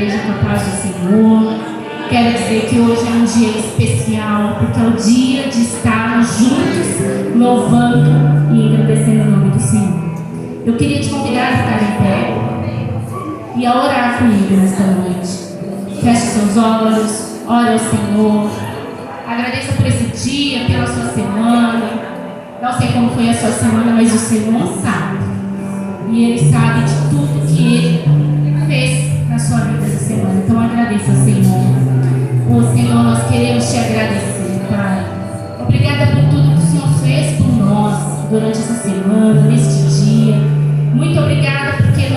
igreja com a paz do Senhor. Quero dizer que hoje é um dia especial, porque é o dia de estarmos juntos, louvando e engrandecendo o nome do Senhor. Eu queria te convidar a ficar em pé e a orar comigo nesta noite. Feche seus olhos, ore ao Senhor, agradeça por esse dia, pela sua semana. Não sei como foi a sua semana, mas o Senhor sabe. E Ele sabe de tudo que Ele fez na sua vida essa semana. Então agradeça ao Senhor. Ô Senhor, nós queremos te agradecer, Pai. Obrigada por tudo que o Senhor fez por nós durante essa semana, neste dia. Muito obrigada porque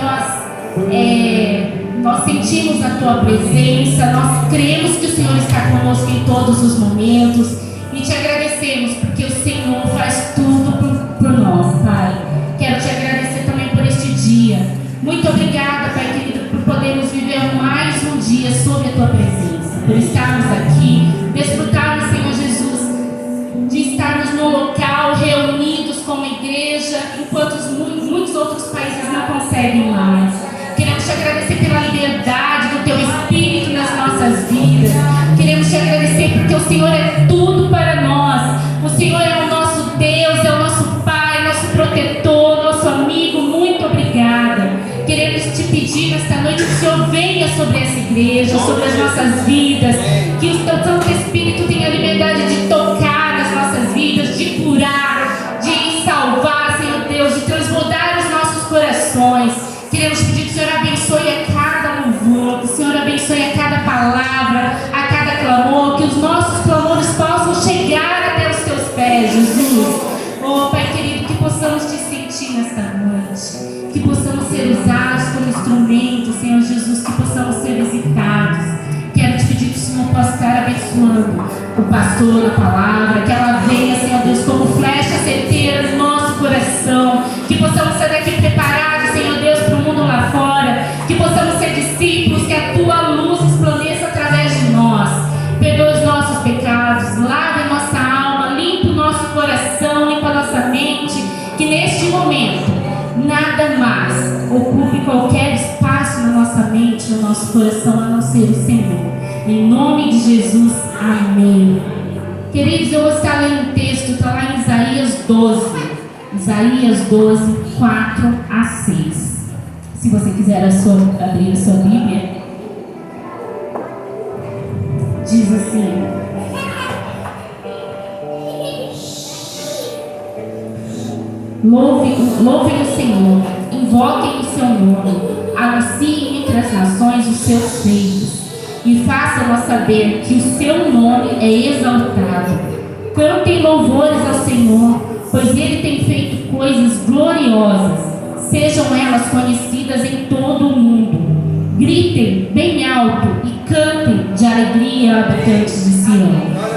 nós sentimos a Tua presença, nós cremos que o Senhor está conosco em todos os momentos e te agradecemos porque o Senhor faz tudo por nós, Pai. Quero te agradecer também por este dia. Muito obrigada, Pai querido, por podermos viver mais um dia sob a Tua presença, por estarmos aqui, desfrutarmos, Senhor Jesus, de estarmos no local, reunidos como igreja, enquanto muitos outros países não conseguem mais. Queremos te agradecer pela liberdade do Teu Espírito nas nossas vidas. Queremos te agradecer porque o Senhor é tudo para nós. O Senhor é o nosso Deus, é o nosso Pai, nosso protetor, nosso amigo. Muito obrigada. Queremos te pedir nesta noite que o Senhor venha sobre essa igreja, sobre as nossas vidas, que o Teu Santo Espírito tenha a liberdade de tocar nas nossas vidas, de curar, de salvar, Senhor Deus, de transbordar os nossos corações. Queremos pedir que o Senhor abençoe a cada louvor, que o Senhor abençoe a cada palavra, a cada clamor, que os nossos clamores possam chegar até os Teus pés, Jesus. Oh, Pai querido, que possamos te sentir nesta noite, que possamos ser usados como instrumentos, Senhor Jesus, que possamos ser visitados. Quero te pedir que o Senhor possa estar abençoando o pastor na palavra, que ela venha, Senhor Deus, como flecha certeira no nosso coração, que possamos sair daqui preparados, Senhor Deus, para o mundo lá fora, que possamos ser discípulos, que a Tua luz resplandeça através de nós. Perdoa os nossos pecados, lave a nossa alma, limpa o nosso coração, limpa a nossa mente, que neste momento nada mais ocupe qualquer espaço na nossa mente, no nosso coração, a não ser o Senhor. Em nome de Jesus, amém. Queridos, eu vou estar lendo um texto, está lá em Isaías 12. Isaías 12, 4 a 6. Se você quiser abrir a sua Bíblia, diz assim: Louvem o Senhor, invoquem o seu nome, anunciem entre as nações os seus feitos e façam-nos saber que o seu nome é exaltado. Cantem louvores ao Senhor, pois Ele tem feito coisas gloriosas. Sejam elas conhecidas em todo o mundo. Gritem bem alto e cantem de alegria, habitantes de Sião,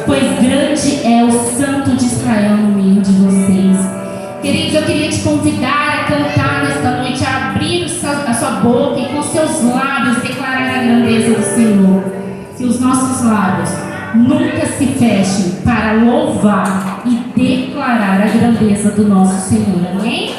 pois grande é o Santo de Israel no meio de vocês. Queridos, eu queria te convidar a cantar nesta noite, a abrir a sua boca e com seus lábios declarar a grandeza do Senhor. Que os nossos lábios nunca se fechem para louvar e declarar a grandeza do nosso Senhor. Amém?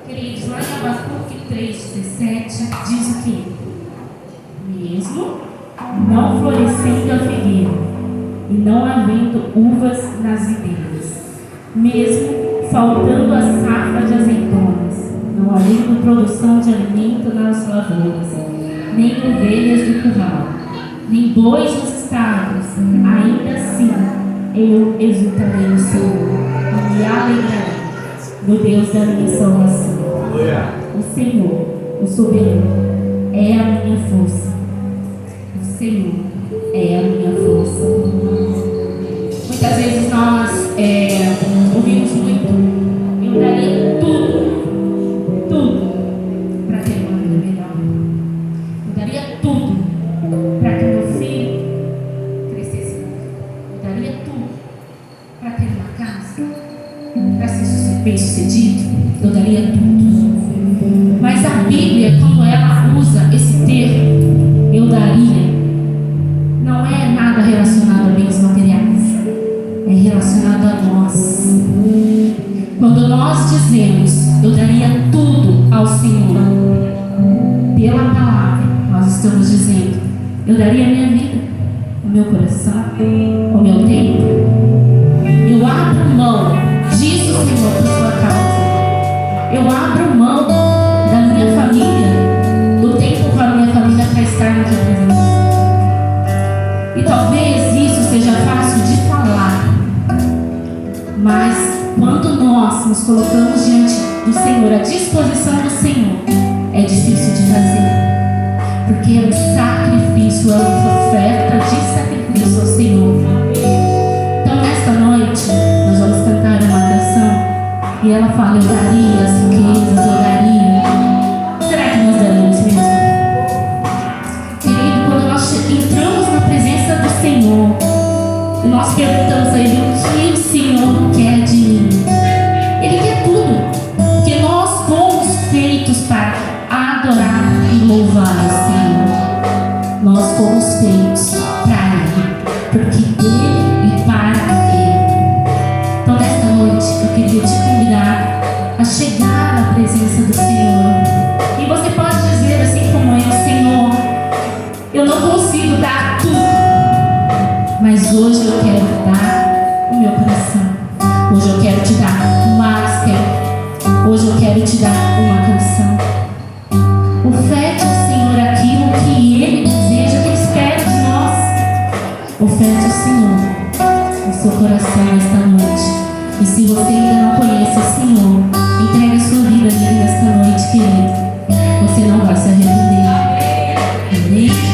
Queridos, lá em Abacuque 3,17 diz o quê? Mesmo não florescendo a figueira e não havendo uvas nas videiras, mesmo faltando a safra de azeitonas, não havendo produção de alimento nas lavouras, nem ovelhas do curral, nem bois nos estábulos, ainda assim eu exultarei no Senhor e me alegrarei no Deus da minha salvação. O Senhor, o soberano, é a minha força. O Senhor é a minha força. Muitas vezes nós ouvimos muito: eu daria tudo para ter uma vida melhor. Eu daria tudo para que meu filho crescesse. Eu daria tudo para ter uma casa, para ser bem sucedido. Eu daria tudo. Mas a Bíblia, quando ela usa esse termo, eu daria, não é nada relacionado a bens materiais, é relacionado a nós. Quando nós dizemos, eu daria tudo ao Senhor, pela palavra, nós estamos dizendo, eu daria a minha vida, o meu coração, o meu tempo. Eu abro mão disso, Senhor, por sua causa. Eu abro mão da minha família, do tempo com a minha família para estar na tua presença. E talvez isso seja fácil de falar, mas quando nós nos colocamos diante do Senhor, à disposição do Senhor, é difícil de fazer, porque é um sacrifício, é uma oferta de sacrifício ao Senhor. Então nesta noite nós vamos cantar uma canção e ela fala: eu daria as riquezas, eu daria louvar o Senhor. Nós fomos feitos para Ele, porque dele e para Ele. Então, nesta noite, eu queria te convidar a chegar na presença do Senhor. E você pode dizer, assim como eu: Senhor, eu não consigo dar tudo, mas hoje eu quero dar o meu coração. Hoje eu quero te dar mais tempo. Hoje eu quero te dar uma canção. Oferte ao Senhor aquilo que Ele deseja, que Ele espera de nós. Oferte ao Senhor o seu coração esta noite. E se você ainda não conhece o Senhor, entregue a sua vida a Ele nesta noite, querido. Você não vai se arrepender. Amém?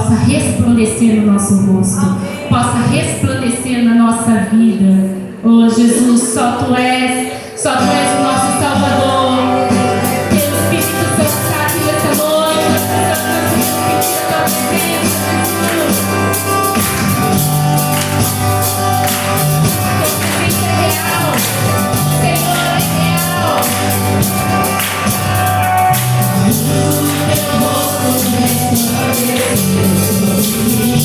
possa resplandecer no nosso rosto, possa resplandecer na nossa vida. Oh Jesus, só Tu és o nosso Salvador. Que o Espírito Santo está aqui nessa noite, nós precisamos pedir a Tua presença, Jesus. Tua presença é real, Senhor é real. Teu rosto resplandecer sobre mim.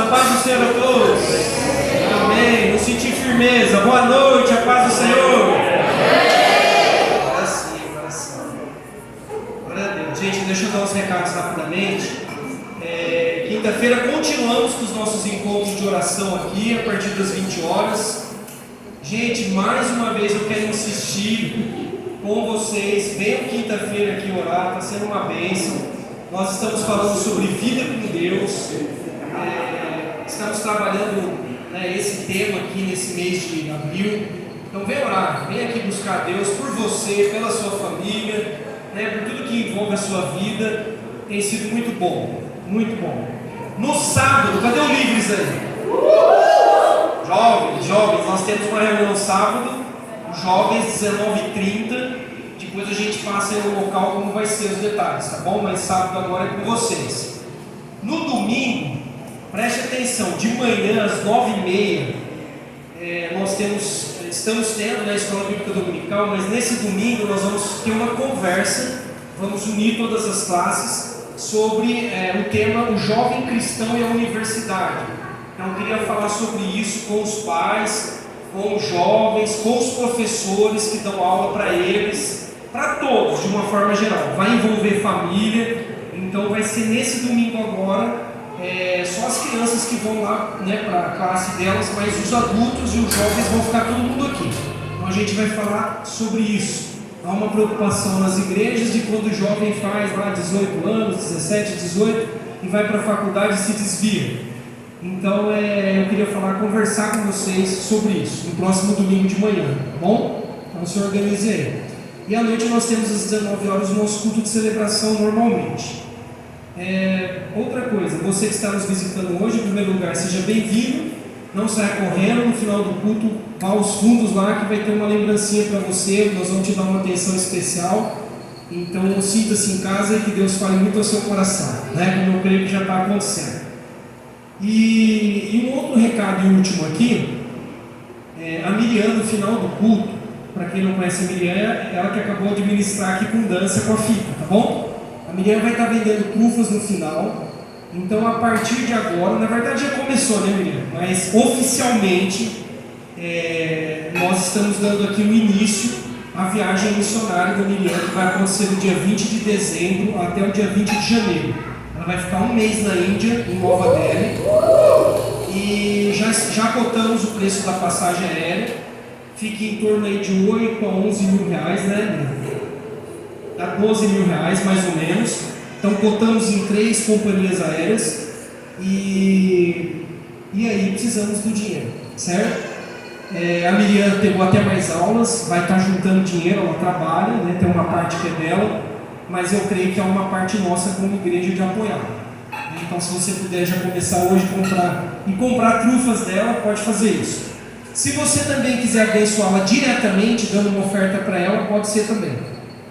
a paz do Senhor a todos. Amém. Não senti firmeza. Boa noite, a paz do Senhor. Agora sim, agora sim. Glória a Deus. Gente, deixa eu dar uns recados rapidamente. Quinta-feira continuamos com os nossos encontros de oração aqui, a partir das 20 horas. Gente, mais uma vez eu quero insistir com vocês. Venham quinta-feira aqui orar, está sendo uma bênção. Nós estamos falando sobre vida com Deus. Estamos trabalhando esse tema aqui nesse mês de abril. Então vem orar, vem aqui buscar Deus por você, pela sua família, por tudo que envolve a sua vida. Tem sido muito bom, muito bom. No sábado, cadê o Livres aí? Jovens, nós temos uma reunião sábado, jovens, 19h30. Depois a gente passa aí no local como vai ser os detalhes, tá bom? Mas sábado agora é com vocês. No domingo, preste atenção, de manhã às 9h30, nós estamos tendo a Escola Bíblica Dominical, mas nesse domingo nós vamos ter uma conversa, vamos unir todas as classes sobre o tema o jovem cristão e a universidade. Então eu queria falar sobre isso com os pais, com os jovens, com os professores que dão aula para eles, para todos de uma forma geral. Vai envolver família, então vai ser nesse domingo agora. Só as crianças que vão lá para a classe delas, mas os adultos e os jovens vão ficar todo mundo aqui. Então a gente vai falar sobre isso. Há uma preocupação nas igrejas de quando o jovem faz lá 18 anos, 17, 18 e vai para a faculdade e se desvia. Então eu queria conversar com vocês sobre isso no próximo domingo de manhã, tá bom? Então se organize aí. E à noite nós temos às 19 horas o nosso culto de celebração normalmente. Outra coisa, você que está nos visitando hoje, em primeiro lugar, seja bem-vindo. Não saia correndo, no final do culto, vá aos fundos lá que vai ter uma lembrancinha para você. Nós vamos te dar uma atenção especial. Então sinta-se em casa e que Deus fale muito ao seu coração, como eu creio que já está acontecendo. E um outro recado e último aqui, a Miriam no final do culto, para quem não conhece a Miriam, ela que acabou de ministrar aqui com dança com a filha, tá bom? A Miriam vai estar vendendo trufas no final. Então a partir de agora, na verdade já começou, né, Miriam? Mas oficialmente nós estamos dando aqui o início à viagem missionária da Miriam, que vai acontecer do dia 20 de dezembro até o dia 20 de janeiro. Ela vai ficar um mês na Índia, em Nova Delhi. E já cotamos o preço da passagem aérea. Fica em torno aí de 8 a 11 mil reais, né? Dá 12 mil reais mais ou menos. Então cotamos em 3 companhias aéreas. E aí precisamos do dinheiro, certo? A Miriam pegou até mais aulas, vai estar juntando dinheiro, ela trabalha, tem uma parte que é dela, mas eu creio que é uma parte nossa como igreja de apoiar. Então se você puder já começar hoje a comprar trufas dela, pode fazer isso. Se você também quiser abençoá-la diretamente, dando uma oferta para ela, pode ser também.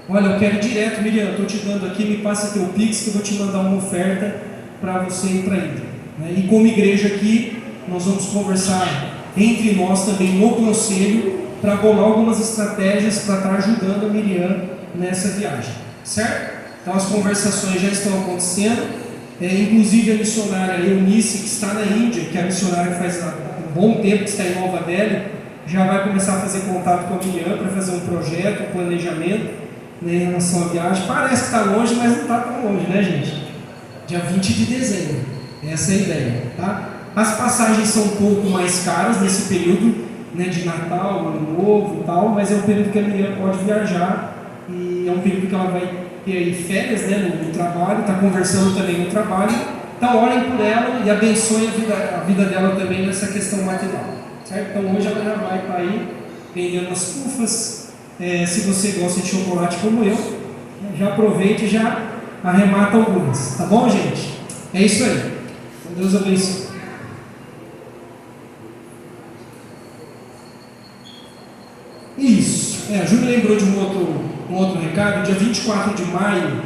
Olha, eu quero direto, Miriam, estou te dando aqui, me passa teu Pix que eu vou te mandar uma oferta para você ir para a Índia. E como igreja aqui, nós vamos conversar entre nós também no conselho para bolar algumas estratégias para estar ajudando a Miriam nessa viagem, certo? Então as conversações já estão acontecendo, inclusive a missionária Eunice, que está na Índia, que é a missionária que faz um bom tempo que está em Nova Delhi, já vai começar a fazer contato com a Miriam para fazer um projeto, um planejamento em relação à viagem. Parece que está longe, mas não está tão longe, né, gente? Dia 20 de dezembro, essa é a ideia, tá? As passagens são um pouco mais caras nesse período, de Natal, Ano Novo e tal, mas é um período que a Miriam pode viajar e é um período que ela vai ter aí férias, no trabalho, está conversando também no trabalho. Então orem por ela e abençoem a vida dela também nessa questão material, certo? Então hoje ela já vai estar aí vendendo as trufas. Se você gosta de chocolate como eu, já aproveite e já arremata algumas, tá bom, gente? É isso aí. Então, Deus abençoe. Isso. A Júlia lembrou de um outro recado. Dia 24 de maio,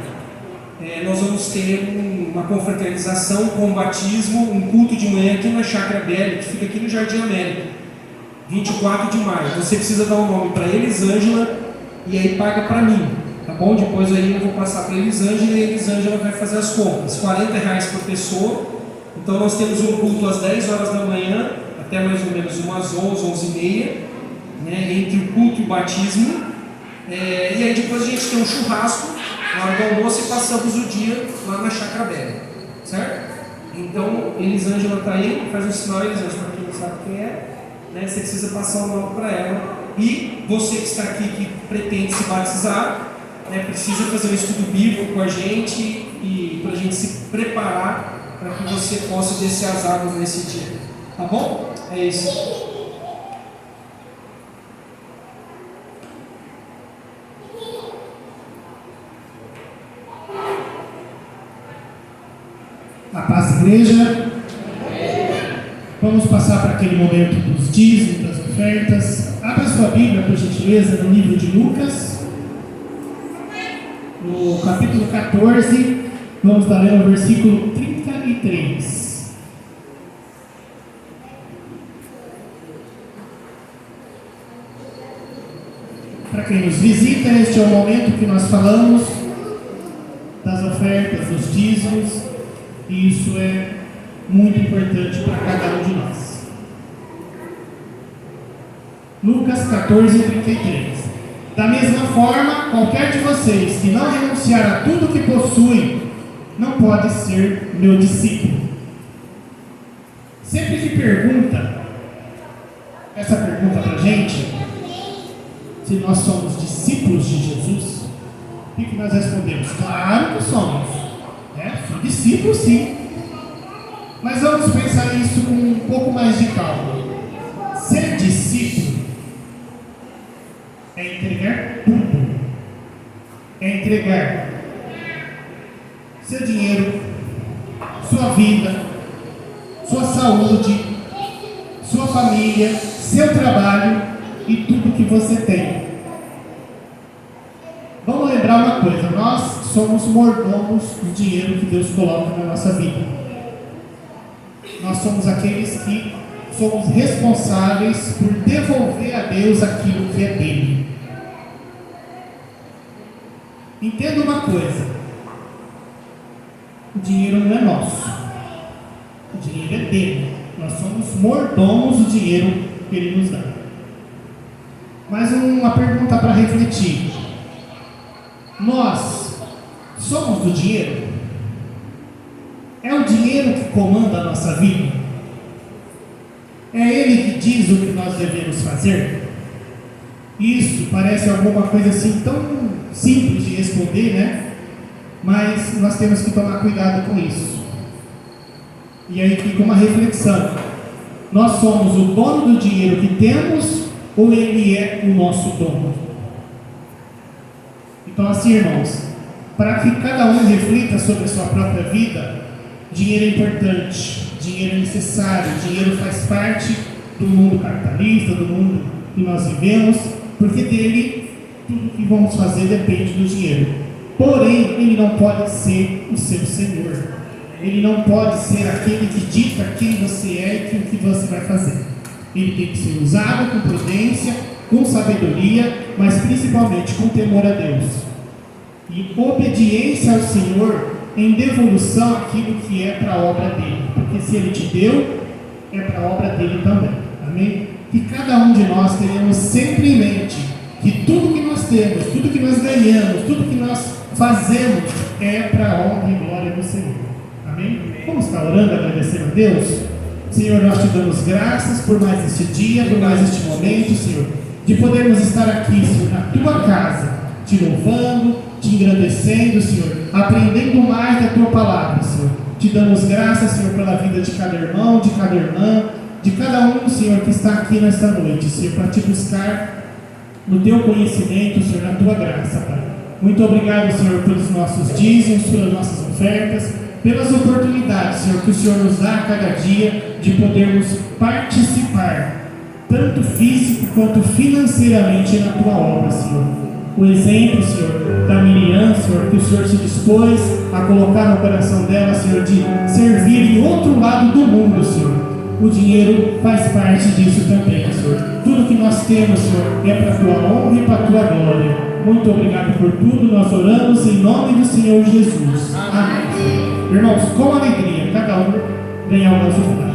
nós vamos ter uma confraternização com batismo, um culto de manhã aqui na Chácara Belli, que fica aqui no Jardim América. 24 de maio. Você precisa dar um nome para Elisângela e aí paga para mim, tá bom? Depois aí eu vou passar para Elisângela e a Elisângela vai fazer as compras. R$40 por pessoa. Então nós temos um culto às 10 horas da manhã, até mais ou menos umas 11, 11h30, né, entre o culto e o batismo. E aí depois a gente tem um churrasco na hora do almoço e passamos o dia lá na Chácara Velha, certo? Então, Elisângela está aí, faz um sinal, Elisângela, para quem não sabe quem é, né? Você precisa passar o nome para ela. E você que está aqui, que pretende se batizar, né, precisa fazer um estudo bíblico com a gente e para a gente se preparar para que você possa descer as águas nesse dia. Tá bom? É isso. A paz, igreja. Vamos passar para aquele momento dos dízimos, das ofertas. Abra sua Bíblia, por gentileza, no livro de Lucas, no capítulo 14, vamos ler o versículo 33. Para quem nos visita, este é o momento que nós falamos das ofertas, dos dízimos, e isso é muito importante para cada um de nós. Lucas 14, 33. Da mesma forma, qualquer de vocês que não renunciar a tudo que possui, não pode ser meu discípulo. Sempre que pergunta essa pergunta para a gente, se nós somos discípulos de Jesus, o que nós respondemos? Claro que somos. Sou discípulo, sim. Mas vamos pensar isso com um pouco mais de calma. Ser discípulo é entregar tudo. É entregar seu dinheiro, sua vida, sua saúde, sua família, seu trabalho e tudo que você tem. Vamos lembrar uma coisa: nós somos mordomos do dinheiro que Deus coloca na nossa vida. Nós somos aqueles que somos responsáveis por devolver a Deus aquilo que é dele. Entenda uma coisa: o dinheiro não é nosso, o dinheiro é dele. Nós somos mordomos do dinheiro que ele nos dá. Mais uma pergunta para refletir: nós somos do dinheiro? É o dinheiro que comanda a nossa vida? É ele que diz o que nós devemos fazer? Isso parece alguma coisa assim tão simples de responder, né? Mas nós temos que tomar cuidado com isso. E aí fica uma reflexão: nós somos o dono do dinheiro que temos ou ele é o nosso dono? Então, assim, irmãos, para que cada um reflita sobre a sua própria vida, dinheiro é importante, dinheiro é necessário, dinheiro faz parte do mundo capitalista, do mundo que nós vivemos, porque dele tudo que vamos fazer depende do dinheiro. Porém, ele não pode ser o seu senhor. Ele não pode ser aquele que dita quem você é e o que você vai fazer. Ele tem que ser usado com prudência, com sabedoria, mas principalmente com temor a Deus. E obediência ao Senhor em devolução àquilo que é para a obra dele. Porque se ele te deu, é para a obra dele também. Amém? Que cada um de nós tenhamos sempre em mente que tudo que nós temos, tudo que nós ganhamos, tudo que nós fazemos é para a honra e glória do Senhor. Amém? Vamos estar orando, agradecendo a Deus? Senhor, nós te damos graças por mais este dia, por mais este momento, Senhor, de podermos estar aqui, Senhor, na tua casa, te louvando, te engrandecendo, Senhor, aprendendo mais da tua palavra, Senhor. Te damos graças, Senhor, pela vida de cada irmão, de cada irmã, de cada um, Senhor, que está aqui nesta noite, Senhor, para te buscar no teu conhecimento, Senhor, na tua graça, Pai. Muito obrigado, Senhor, pelos nossos dízimos, pelas nossas ofertas, pelas oportunidades, Senhor, que o Senhor nos dá a cada dia de podermos participar, tanto físico quanto financeiramente, na tua obra, Senhor. O exemplo, Senhor, da Miriam, Senhor, que o Senhor se dispôs a colocar no coração dela, Senhor, de servir em outro lado do mundo, Senhor. O dinheiro faz parte disso também, Senhor. Tudo que nós temos, Senhor, é para a tua honra e para a tua glória. Muito obrigado por tudo, nós oramos em nome do Senhor Jesus. Amém. Irmãos, com alegria, cada um ganhar o nosso braço.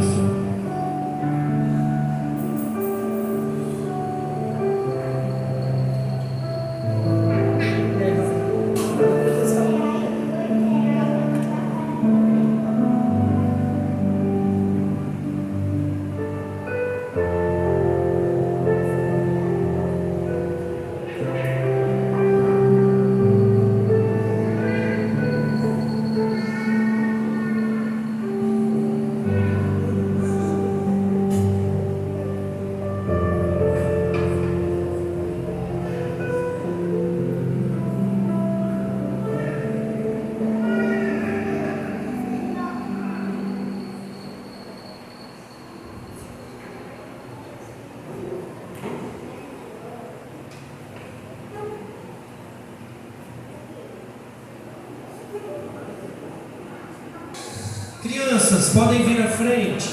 Crianças, podem vir à frente.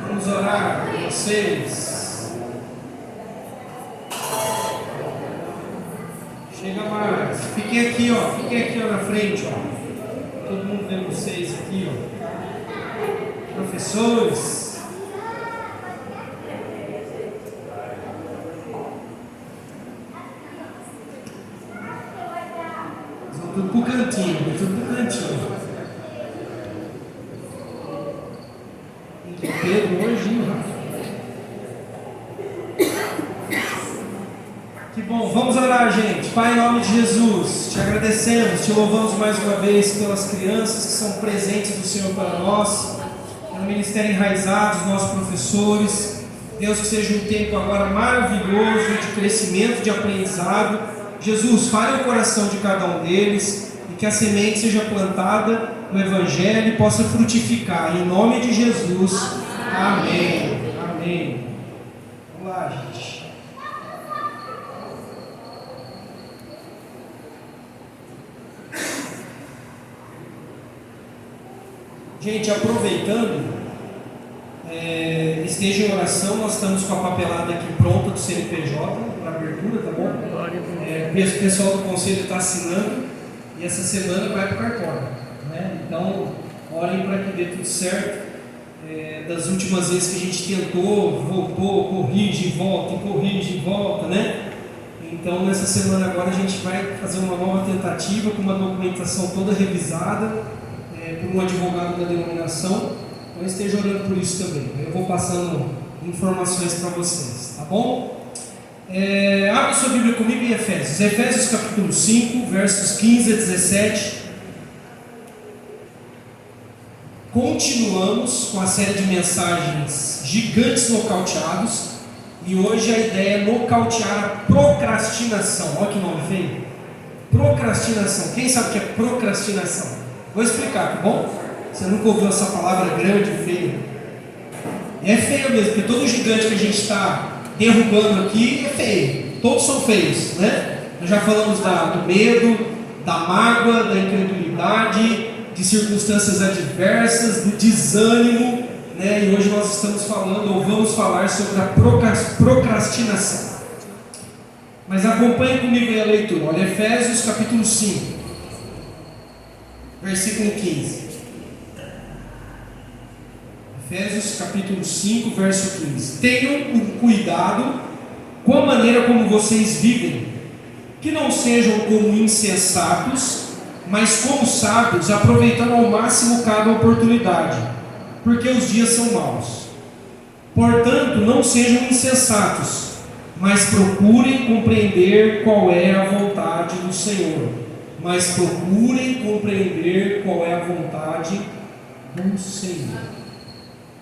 Vamos orar com vocês. Chega mais. Fiquem aqui, ó. Fiquem aqui, ó, na frente, ó. Todo mundo vê vocês aqui, ó. Professores. Eles vão tudo pro cantinho, tudo pro cantinho. Pedro hoje, que bom, vamos orar, gente. Pai, em nome de Jesus, te agradecemos, te louvamos mais uma vez pelas crianças que são presentes do Senhor para nós, pelo ministério enraizado, os nossos professores. Deus, que seja um tempo agora maravilhoso de crescimento, de aprendizado. Jesus, fale o coração de cada um deles e que a semente seja plantada no Evangelho e possa frutificar. Em nome de Jesus. Amém. Amém. Vamos lá, gente. Gente, aproveitando, esteja em oração. Nós estamos com a papelada aqui pronta do CNPJ para abertura, tá bom? O pessoal do conselho está assinando e essa semana vai para o cartório, né? Então, orem para que dê tudo certo. Das últimas vezes que a gente tentou, voltou, corrige e volta, né? Então nessa semana agora a gente vai fazer uma nova tentativa com uma documentação toda revisada por um advogado da denominação. Então esteja orando por isso também. Eu vou passando informações para vocês, tá bom? Abre sua Bíblia comigo em Efésios capítulo 5, versos 15 a 17. Continuamos com a série de mensagens Gigantes Nocauteados e hoje a ideia é nocautear a procrastinação. Olha que nome feio. Procrastinação. Quem sabe o que é procrastinação? Vou explicar, tá bom? Você nunca ouviu essa palavra grande e feia? É feio mesmo, porque todo gigante que a gente está derrubando aqui é feio. Todos são feios, né? Nós já falamos do medo, da mágoa, da incredulidade, de circunstâncias adversas, do desânimo, né? E hoje nós estamos falando, ou vamos falar, sobre a procrastinação. Mas acompanhe comigo aí a leitura. Olha, Efésios capítulo 5, versículo 15. Efésios capítulo 5, verso 15. Tenham um cuidado com a maneira como vocês vivem, que não sejam como insensatos, mas como sábios, aproveitando ao máximo cada oportunidade, porque os dias são maus. Portanto, não sejam insensatos, mas procurem compreender qual é a vontade do Senhor. Mas procurem compreender qual é a vontade do Senhor.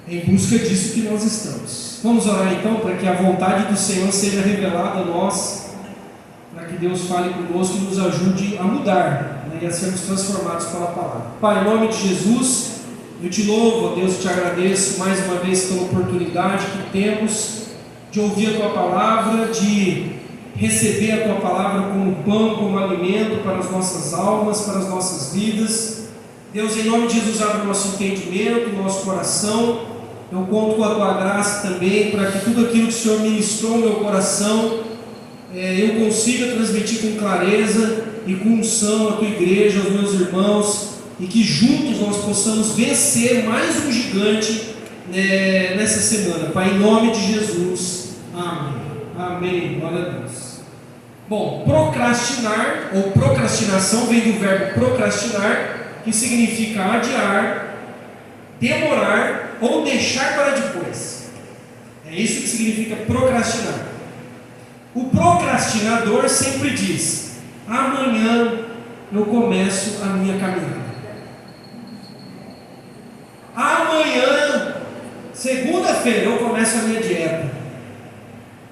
Em busca disso que nós estamos. Vamos orar então para que a vontade do Senhor seja revelada a nós, para que Deus fale conosco e nos ajude a mudar, né, e a sermos transformados pela palavra. Pai, em nome de Jesus, eu te louvo, ó Deus, te agradeço mais uma vez pela oportunidade que temos de ouvir a tua palavra, de receber a tua palavra como pão, como alimento para as nossas almas, para as nossas vidas. Deus, em nome de Jesus, abre o nosso entendimento, o nosso coração. Eu conto com a tua graça também, para que tudo aquilo que o Senhor ministrou no meu coração, eu consiga transmitir com clareza e com unção à tua igreja, aos meus irmãos, e que juntos nós possamos vencer mais um gigante nessa semana. Pai, em nome de Jesus, amém. Amém, glória a Deus. Bom, procrastinar ou procrastinação vem do verbo procrastinar, que significa adiar, demorar ou deixar para depois. É isso que significa procrastinar. O procrastinador sempre diz: amanhã eu começo a minha caminhada. Amanhã, segunda-feira, eu começo a minha dieta.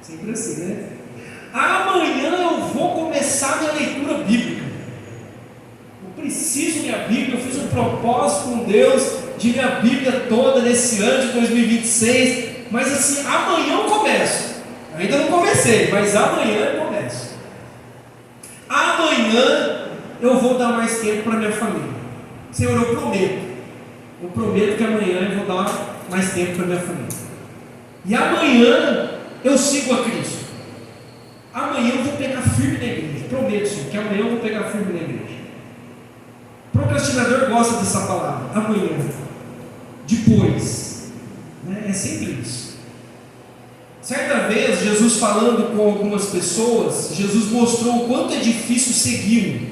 Sempre assim, né? Amanhã eu vou começar a minha leitura bíblica. Eu preciso minha Bíblia, eu fiz um propósito com Deus de minha Bíblia toda nesse ano de 2026. Mas assim, amanhã eu começo. Ainda não comecei, mas amanhã eu começo. Amanhã eu vou dar mais tempo para minha família. Senhor, eu prometo. Eu prometo que amanhã eu vou dar mais tempo para minha família. E amanhã eu sigo a Cristo. Amanhã eu vou pegar firme na igreja. Prometo, Senhor, que amanhã eu vou pegar firme na igreja. O procrastinador gosta dessa palavra. Amanhã. Depois. É sempre isso. Certa vez, Jesus falando com algumas pessoas, Jesus mostrou o quanto é difícil segui-lo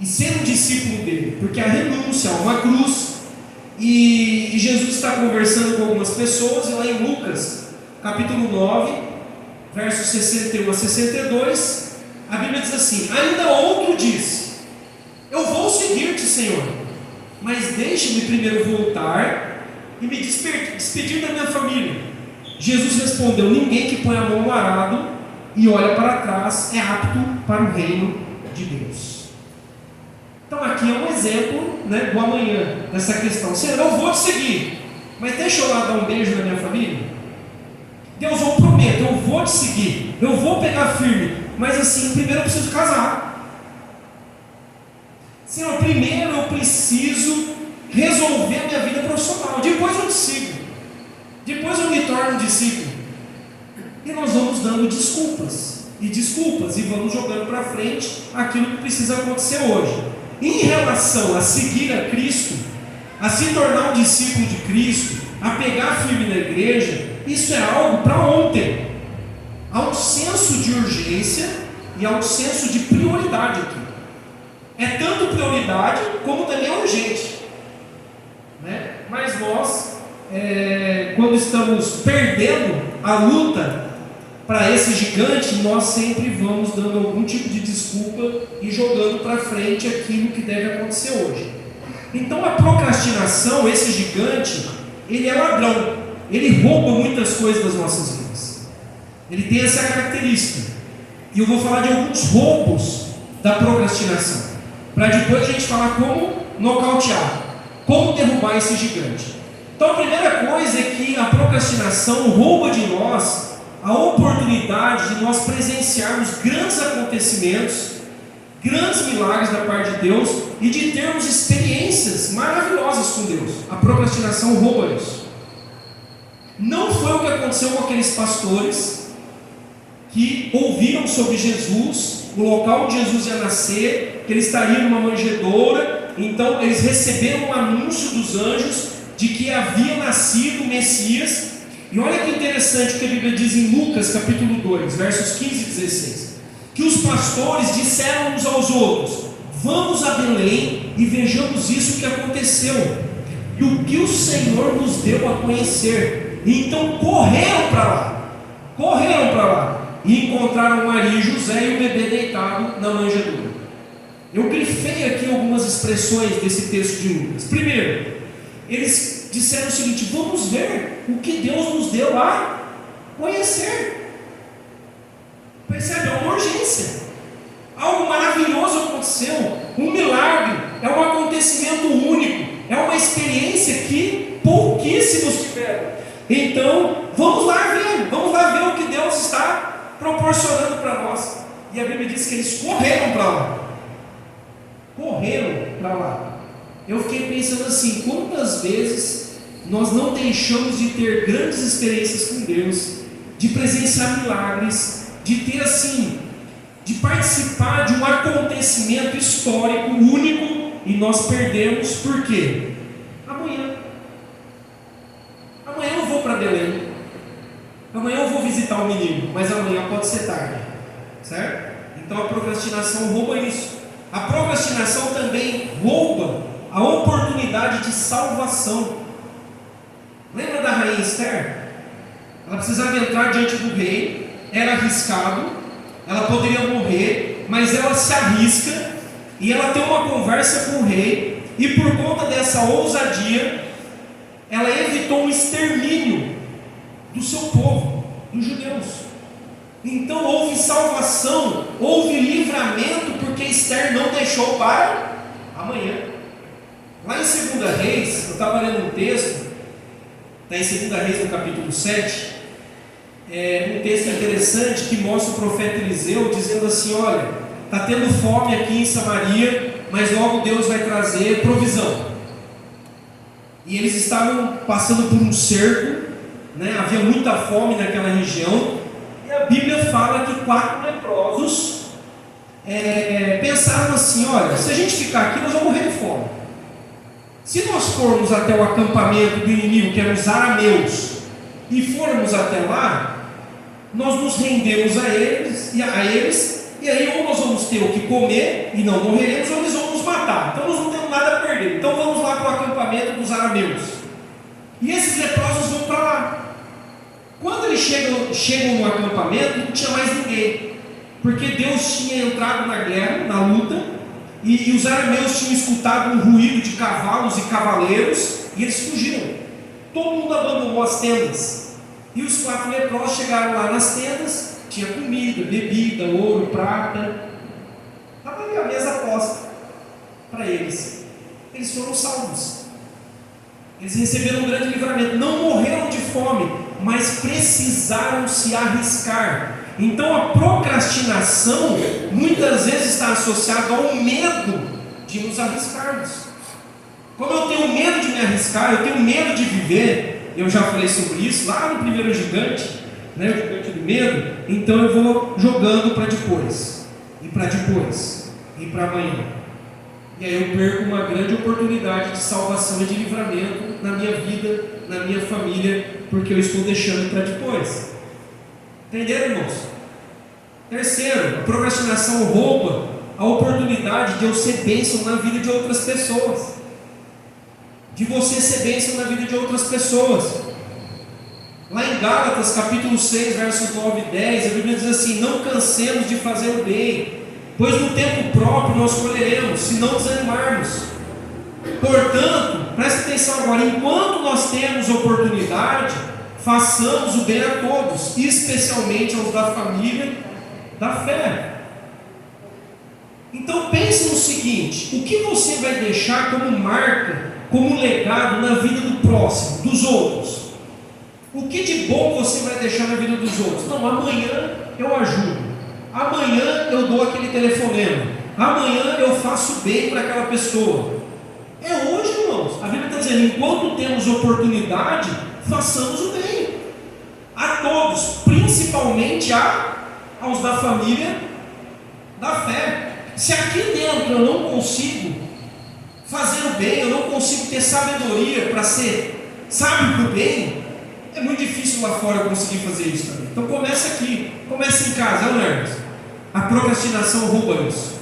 e ser um discípulo dele, porque a renúncia a uma cruz. E Jesus está conversando com algumas pessoas, e lá em Lucas, capítulo 9, versos 61 a 62, a Bíblia diz assim: ainda outro diz: eu vou seguir-te, Senhor, mas deixe-me primeiro voltar e me despedir da minha família. Jesus respondeu: ninguém que põe a mão no arado e olha para trás é apto para o reino de Deus. Então aqui é um exemplo, do amanhã, dessa questão. Senhor, eu vou te seguir, mas deixa eu lá dar um beijo na minha família. Deus, eu prometo, eu vou te seguir, eu vou pegar firme, mas assim, primeiro eu preciso casar. Senhor, primeiro eu preciso resolver a minha vida profissional, depois eu te sigo, depois eu me torno discípulo. E nós vamos dando desculpas, e vamos jogando para frente aquilo que precisa acontecer hoje. Em relação a seguir a Cristo, a se tornar um discípulo de Cristo, a pegar firme na igreja, isso é algo para ontem. Há um senso de urgência e há um senso de prioridade aqui. É tanto prioridade como também é urgente, Mas nós, quando estamos perdendo a luta para esse gigante, nós sempre vamos dando algum tipo de desculpa e jogando para frente aquilo que deve acontecer hoje. Então a procrastinação, esse gigante, ele é ladrão, ele rouba muitas coisas das nossas vidas. Ele tem essa característica. E eu vou falar de alguns roubos da procrastinação, para depois a gente falar como nocautear, como derrubar esse gigante. Então a primeira coisa é que a procrastinação rouba de nós a oportunidade de nós presenciarmos grandes acontecimentos, grandes milagres da parte de Deus e de termos experiências maravilhosas com Deus. A procrastinação rouba isso. Não foi o que aconteceu com aqueles pastores que ouviram sobre Jesus, o local onde Jesus ia nascer, que ele estaria numa manjedoura. Então eles receberam um anúncio dos anjos de que havia nascido o Messias. E olha que interessante o que a Bíblia diz em Lucas capítulo 2, versos 15 e 16. Que os pastores disseram uns aos outros: vamos a Belém e vejamos isso que aconteceu, e o que o Senhor nos deu a conhecer. E então correram para lá, e encontraram Maria e José e o bebê deitado na manjedoura. Eu grifei aqui algumas expressões desse texto de Lucas. Primeiro, eles disseram o seguinte: vamos ver o que Deus nos deu a conhecer. Percebe? É uma urgência. Algo maravilhoso aconteceu, um milagre, é um acontecimento único, é uma experiência que pouquíssimos tiveram. Então, vamos lá ver o que Deus está proporcionando para nós. E a Bíblia diz que eles correram para lá. Eu fiquei pensando assim: quantas vezes nós não deixamos de ter grandes experiências com Deus, de presenciar milagres, de ter assim, de participar de um acontecimento histórico único, e nós perdemos por quê? Amanhã eu vou para Belém, amanhã eu vou visitar o menino, mas amanhã pode ser tarde, certo? Então a procrastinação rouba isso. A procrastinação também rouba a oportunidade de salvação. Lembra da rainha Esther? Ela precisava entrar diante do rei, era arriscado, ela poderia morrer, mas ela se arrisca e ela tem uma conversa com o rei, e por conta dessa ousadia, ela evitou um extermínio do seu povo, dos judeus. Então houve salvação, houve livramento, porque Esther não deixou para amanhã. Lá em 2 Reis, eu estava lendo um texto, está em 2 Reis no capítulo 7, um texto interessante que mostra o profeta Eliseu dizendo assim: olha, está tendo fome aqui em Samaria, mas logo Deus vai trazer provisão. E eles estavam passando por um cerco, né? Havia muita fome naquela região, e a Bíblia fala que 4 leprosos pensaram assim: olha, se a gente ficar aqui nós vamos morrer de fome. Se nós formos até o acampamento do inimigo, que eram os arameus, e formos até lá, nós nos rendemos a eles, e aí ou nós vamos ter o que comer e não morreremos, ou eles vão nos matar. Então nós não temos nada a perder. Então vamos lá para o acampamento dos arameus. E esses leprosos vão para lá. Quando eles chegam no acampamento, não tinha mais ninguém, porque Deus tinha entrado na guerra, na luta, e os arameus tinham escutado um ruído de cavalos e cavaleiros, e eles fugiram. Todo mundo abandonou as tendas. E os 4 leprosos chegaram lá nas tendas, tinha comida, bebida, ouro, prata, estava ali a mesa posta para eles. Eles foram salvos, eles receberam um grande livramento, não morreram de fome, mas precisaram se arriscar. Então a procrastinação muitas vezes está associada ao medo de nos arriscarmos. Como eu tenho medo de me arriscar, eu tenho medo de viver, eu já falei sobre isso lá no primeiro gigante, né, o gigante do medo. Então eu vou jogando para depois, e para depois, e para amanhã. E aí eu perco uma grande oportunidade de salvação e de livramento na minha vida, na minha família, porque eu estou deixando para depois. Entenderam, irmãos? Terceiro, a procrastinação rouba a oportunidade de eu ser bênção na vida de outras pessoas, de você ser bênção na vida de outras pessoas. Lá em Gálatas capítulo 6, versos 9 e 10, a Bíblia diz assim: não cansemos de fazer o bem, pois no tempo próprio nós colheremos, se não desanimarmos. Portanto, preste atenção agora, enquanto nós temos oportunidade, façamos o bem a todos, especialmente aos da família da fé. Então pense no seguinte: o que você vai deixar como marca, como legado na vida do próximo, dos outros? O que de bom você vai deixar na vida dos outros? Não, amanhã eu ajudo, amanhã eu dou aquele telefonema, amanhã eu faço bem para aquela pessoa. É hoje, irmãos. A Bíblia está dizendo: enquanto temos oportunidade, façamos o bem a todos, principalmente aos da família da fé. Se aqui dentro eu não consigo fazer o bem, eu não consigo ter sabedoria para ser sábio para o bem, é muito difícil lá fora eu conseguir fazer isso também. Então começa aqui, começa em casa, não é? A procrastinação rouba isso.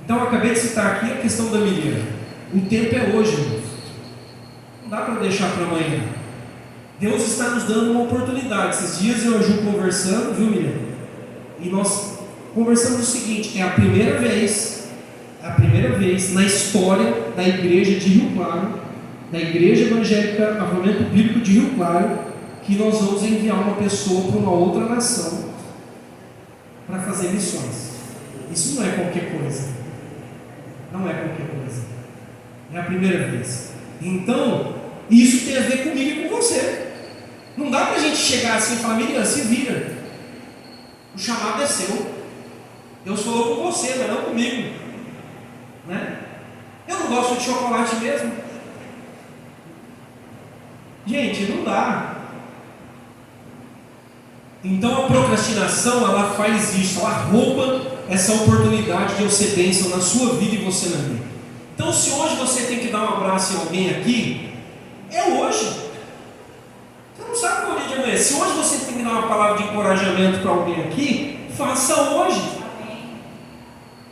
Então eu acabei de citar aqui a questão da Miriam. O tempo é hoje, irmãos. Não dá para deixar para amanhã. Deus está nos dando uma oportunidade. Esses dias eu e a Ju conversando, viu, Miriam? E nós conversamos o seguinte: é a primeira vez na história da igreja de Rio Claro, da igreja evangélica Avivamento Bíblico de Rio Claro, que nós vamos enviar uma pessoa para uma outra nação para fazer missões. Isso não é qualquer coisa. Não é qualquer coisa. É a primeira vez. Então, isso tem a ver comigo e com você. Não dá para a gente chegar assim e falar: Miriam, se vira. O chamado é seu. Deus falou com você, mas não comigo. Né? Eu não gosto de chocolate mesmo. Gente, não dá. Então a procrastinação, ela faz isso, ela rouba essa oportunidade de eu ser bênção na sua vida e você na minha. Então, se hoje você tem que dar um abraço em alguém aqui, é hoje. Você não sabe qual é o dia de amanhã. Se hoje você tem que dar uma palavra de encorajamento para alguém aqui, faça hoje.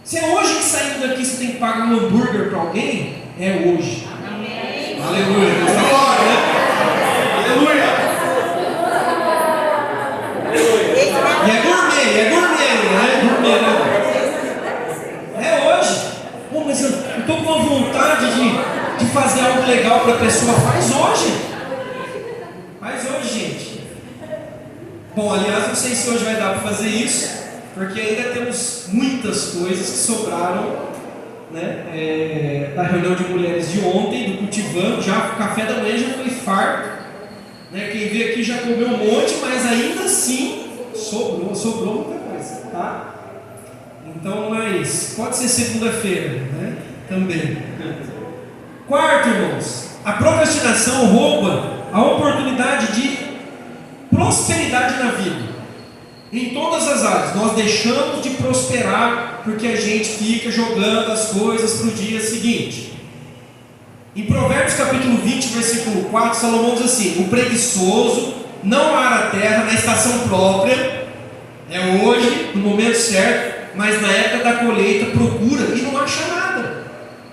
Se é hoje que saindo daqui você tem que pagar um hambúrguer para alguém, é hoje. Amém. Aleluia. Deus está fora, né? Aleluia. E é gourmet, né? É hoje. Pô, mas eu estou com uma vontade de fazer algo legal para a pessoa. Faz hoje. Faz hoje, gente. Bom, aliás, não sei se hoje vai dar para fazer isso, porque ainda temos muitas coisas que sobraram, né, da reunião de mulheres de ontem, do Cultivando. Já o café da manhã já foi farto, né? Quem veio aqui já comeu um monte, mas ainda assim sobrou muita coisa, tá? Então, mas pode ser segunda-feira, né? Também. Quarto, irmãos, a procrastinação rouba a oportunidade de prosperidade na vida. Em todas as áreas, nós deixamos de prosperar porque a gente fica jogando as coisas para o dia seguinte. Em Provérbios capítulo 20, versículo 4, Salomão diz assim: o preguiçoso não ara a terra na estação própria, é hoje, no momento certo, mas na época da colheita procura e não acha nada.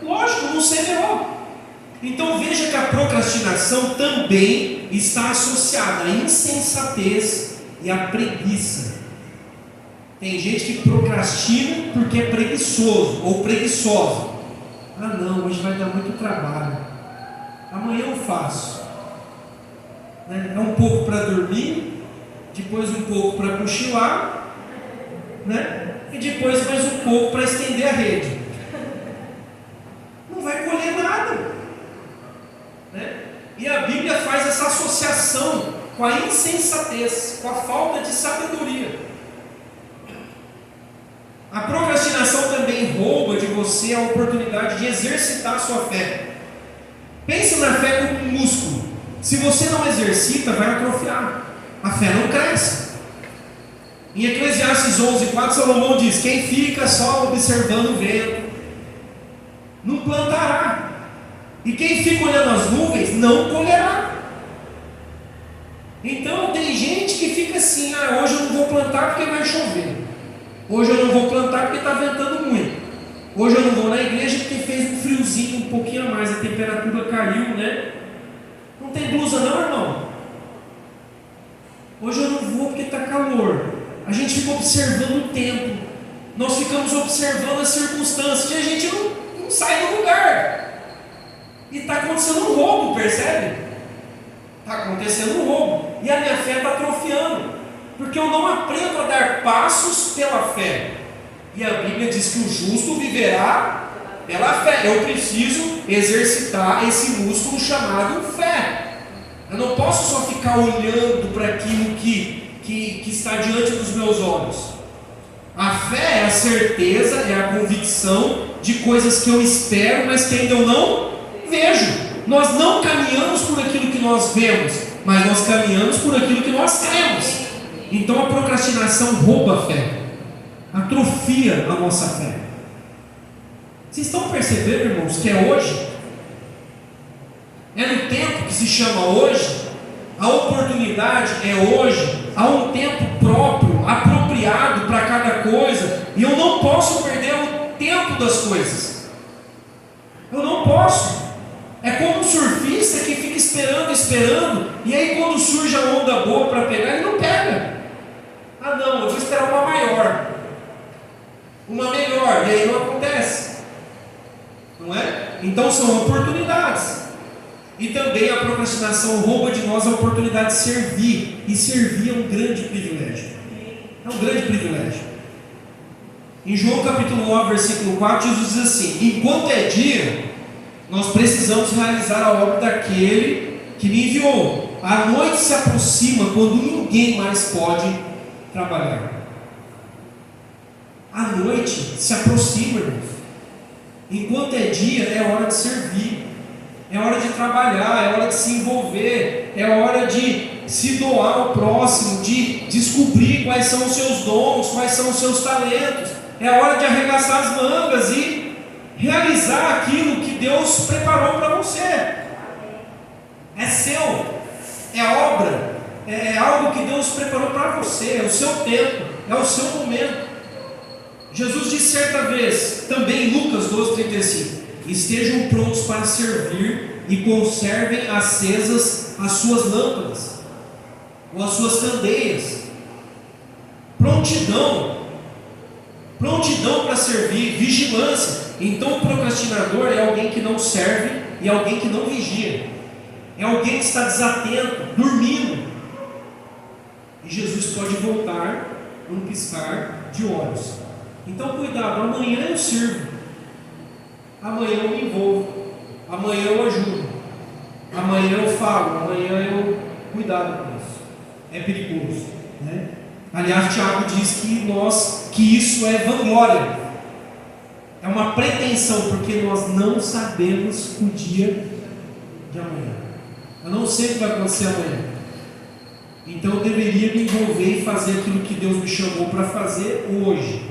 Lógico, não semeou. Então veja que a procrastinação também está associada à insensatez e à preguiça. Tem gente que procrastina porque é preguiçoso ou preguiçosa. Ah não, hoje vai dar muito trabalho, amanhã eu faço, né? É um pouco para dormir, depois um pouco para cochilar, né? E depois mais um pouco para estender a rede. Não vai colher nada, né? E a Bíblia faz essa associação com a insensatez, com a falta de sabedoria. A procrastinação também rouba de você a oportunidade de exercitar a sua fé. Pense na fé como um músculo. Se você não exercita, vai atrofiar. A fé não cresce. Em Eclesiastes 11:4, Salomão diz: quem fica só observando o vento não plantará, e quem fica olhando as nuvens não colherá. Então tem gente que fica assim: ah, hoje eu não vou plantar porque vai chover, hoje eu não vou plantar porque está ventando muito, hoje eu não vou na igreja porque fez um friozinho um pouquinho a mais, a temperatura caiu, né? Não tem blusa não, irmão? Hoje eu não vou porque está calor. A gente fica observando o tempo, nós ficamos observando as circunstâncias e a gente não sai do lugar. E está acontecendo um roubo, percebe? Está acontecendo um roubo. E a minha fé está atrofiando, porque eu não aprendo a dar passos pela fé. E a Bíblia diz que o justo viverá pela fé. Eu preciso exercitar esse músculo chamado fé. Eu não posso só ficar olhando para aquilo que está diante dos meus olhos. A fé é a certeza, é a convicção de coisas que eu espero, mas que ainda eu não vejo. Nós não caminhamos por aquilo que nós vemos, mas nós caminhamos por aquilo que nós cremos. Então a procrastinação rouba a fé, atrofia a nossa fé. Vocês estão percebendo, irmãos, que é hoje? É no tempo que se chama hoje, a oportunidade é hoje, há um tempo próprio, apropriado para cada coisa, e eu não posso perder o tempo das coisas. Eu não posso. É como um surfista que fica esperando, e aí quando surge a onda boa para pegar, ele não pega. Ah não, eu vou esperar uma maior, uma melhor, e aí não acontece, não é? Então são oportunidades. E também a procrastinação rouba de nós a oportunidade de servir, e servir é um grande privilégio. É um grande privilégio. Em João capítulo 9, versículo 4, Jesus diz assim: enquanto é dia, nós precisamos realizar a obra daquele que me enviou. A noite se aproxima quando ninguém mais pode trabalhar. A noite se aproxima, irmãos. Enquanto é dia, é hora de servir, é hora de trabalhar, é hora de se envolver, é hora de se doar ao próximo, de descobrir quais são os seus dons, quais são os seus talentos. É hora de arregaçar as mangas e realizar aquilo que Deus preparou para você. É seu, é obra, é algo que Deus preparou para você, é o seu tempo, é o seu momento. Jesus disse certa vez, também em Lucas 12:35, estejam prontos para servir e conservem acesas as suas lâmpadas, ou as suas candeias. Prontidão para servir, vigilância. Então o procrastinador é alguém que não serve e alguém que não vigia, é alguém que está desatento, dormindo, e Jesus pode voltar num piscar de olhos. Então cuidado, amanhã eu sirvo, amanhã eu me envolvo, amanhã eu ajudo, amanhã eu falo, amanhã eu... Cuidado com isso, é perigoso, né? Aliás, Tiago diz que isso é vanglória, é uma pretensão, porque nós não sabemos o dia de amanhã. Eu não sei o que vai acontecer amanhã, então eu deveria me envolver e fazer aquilo que Deus me chamou para fazer hoje.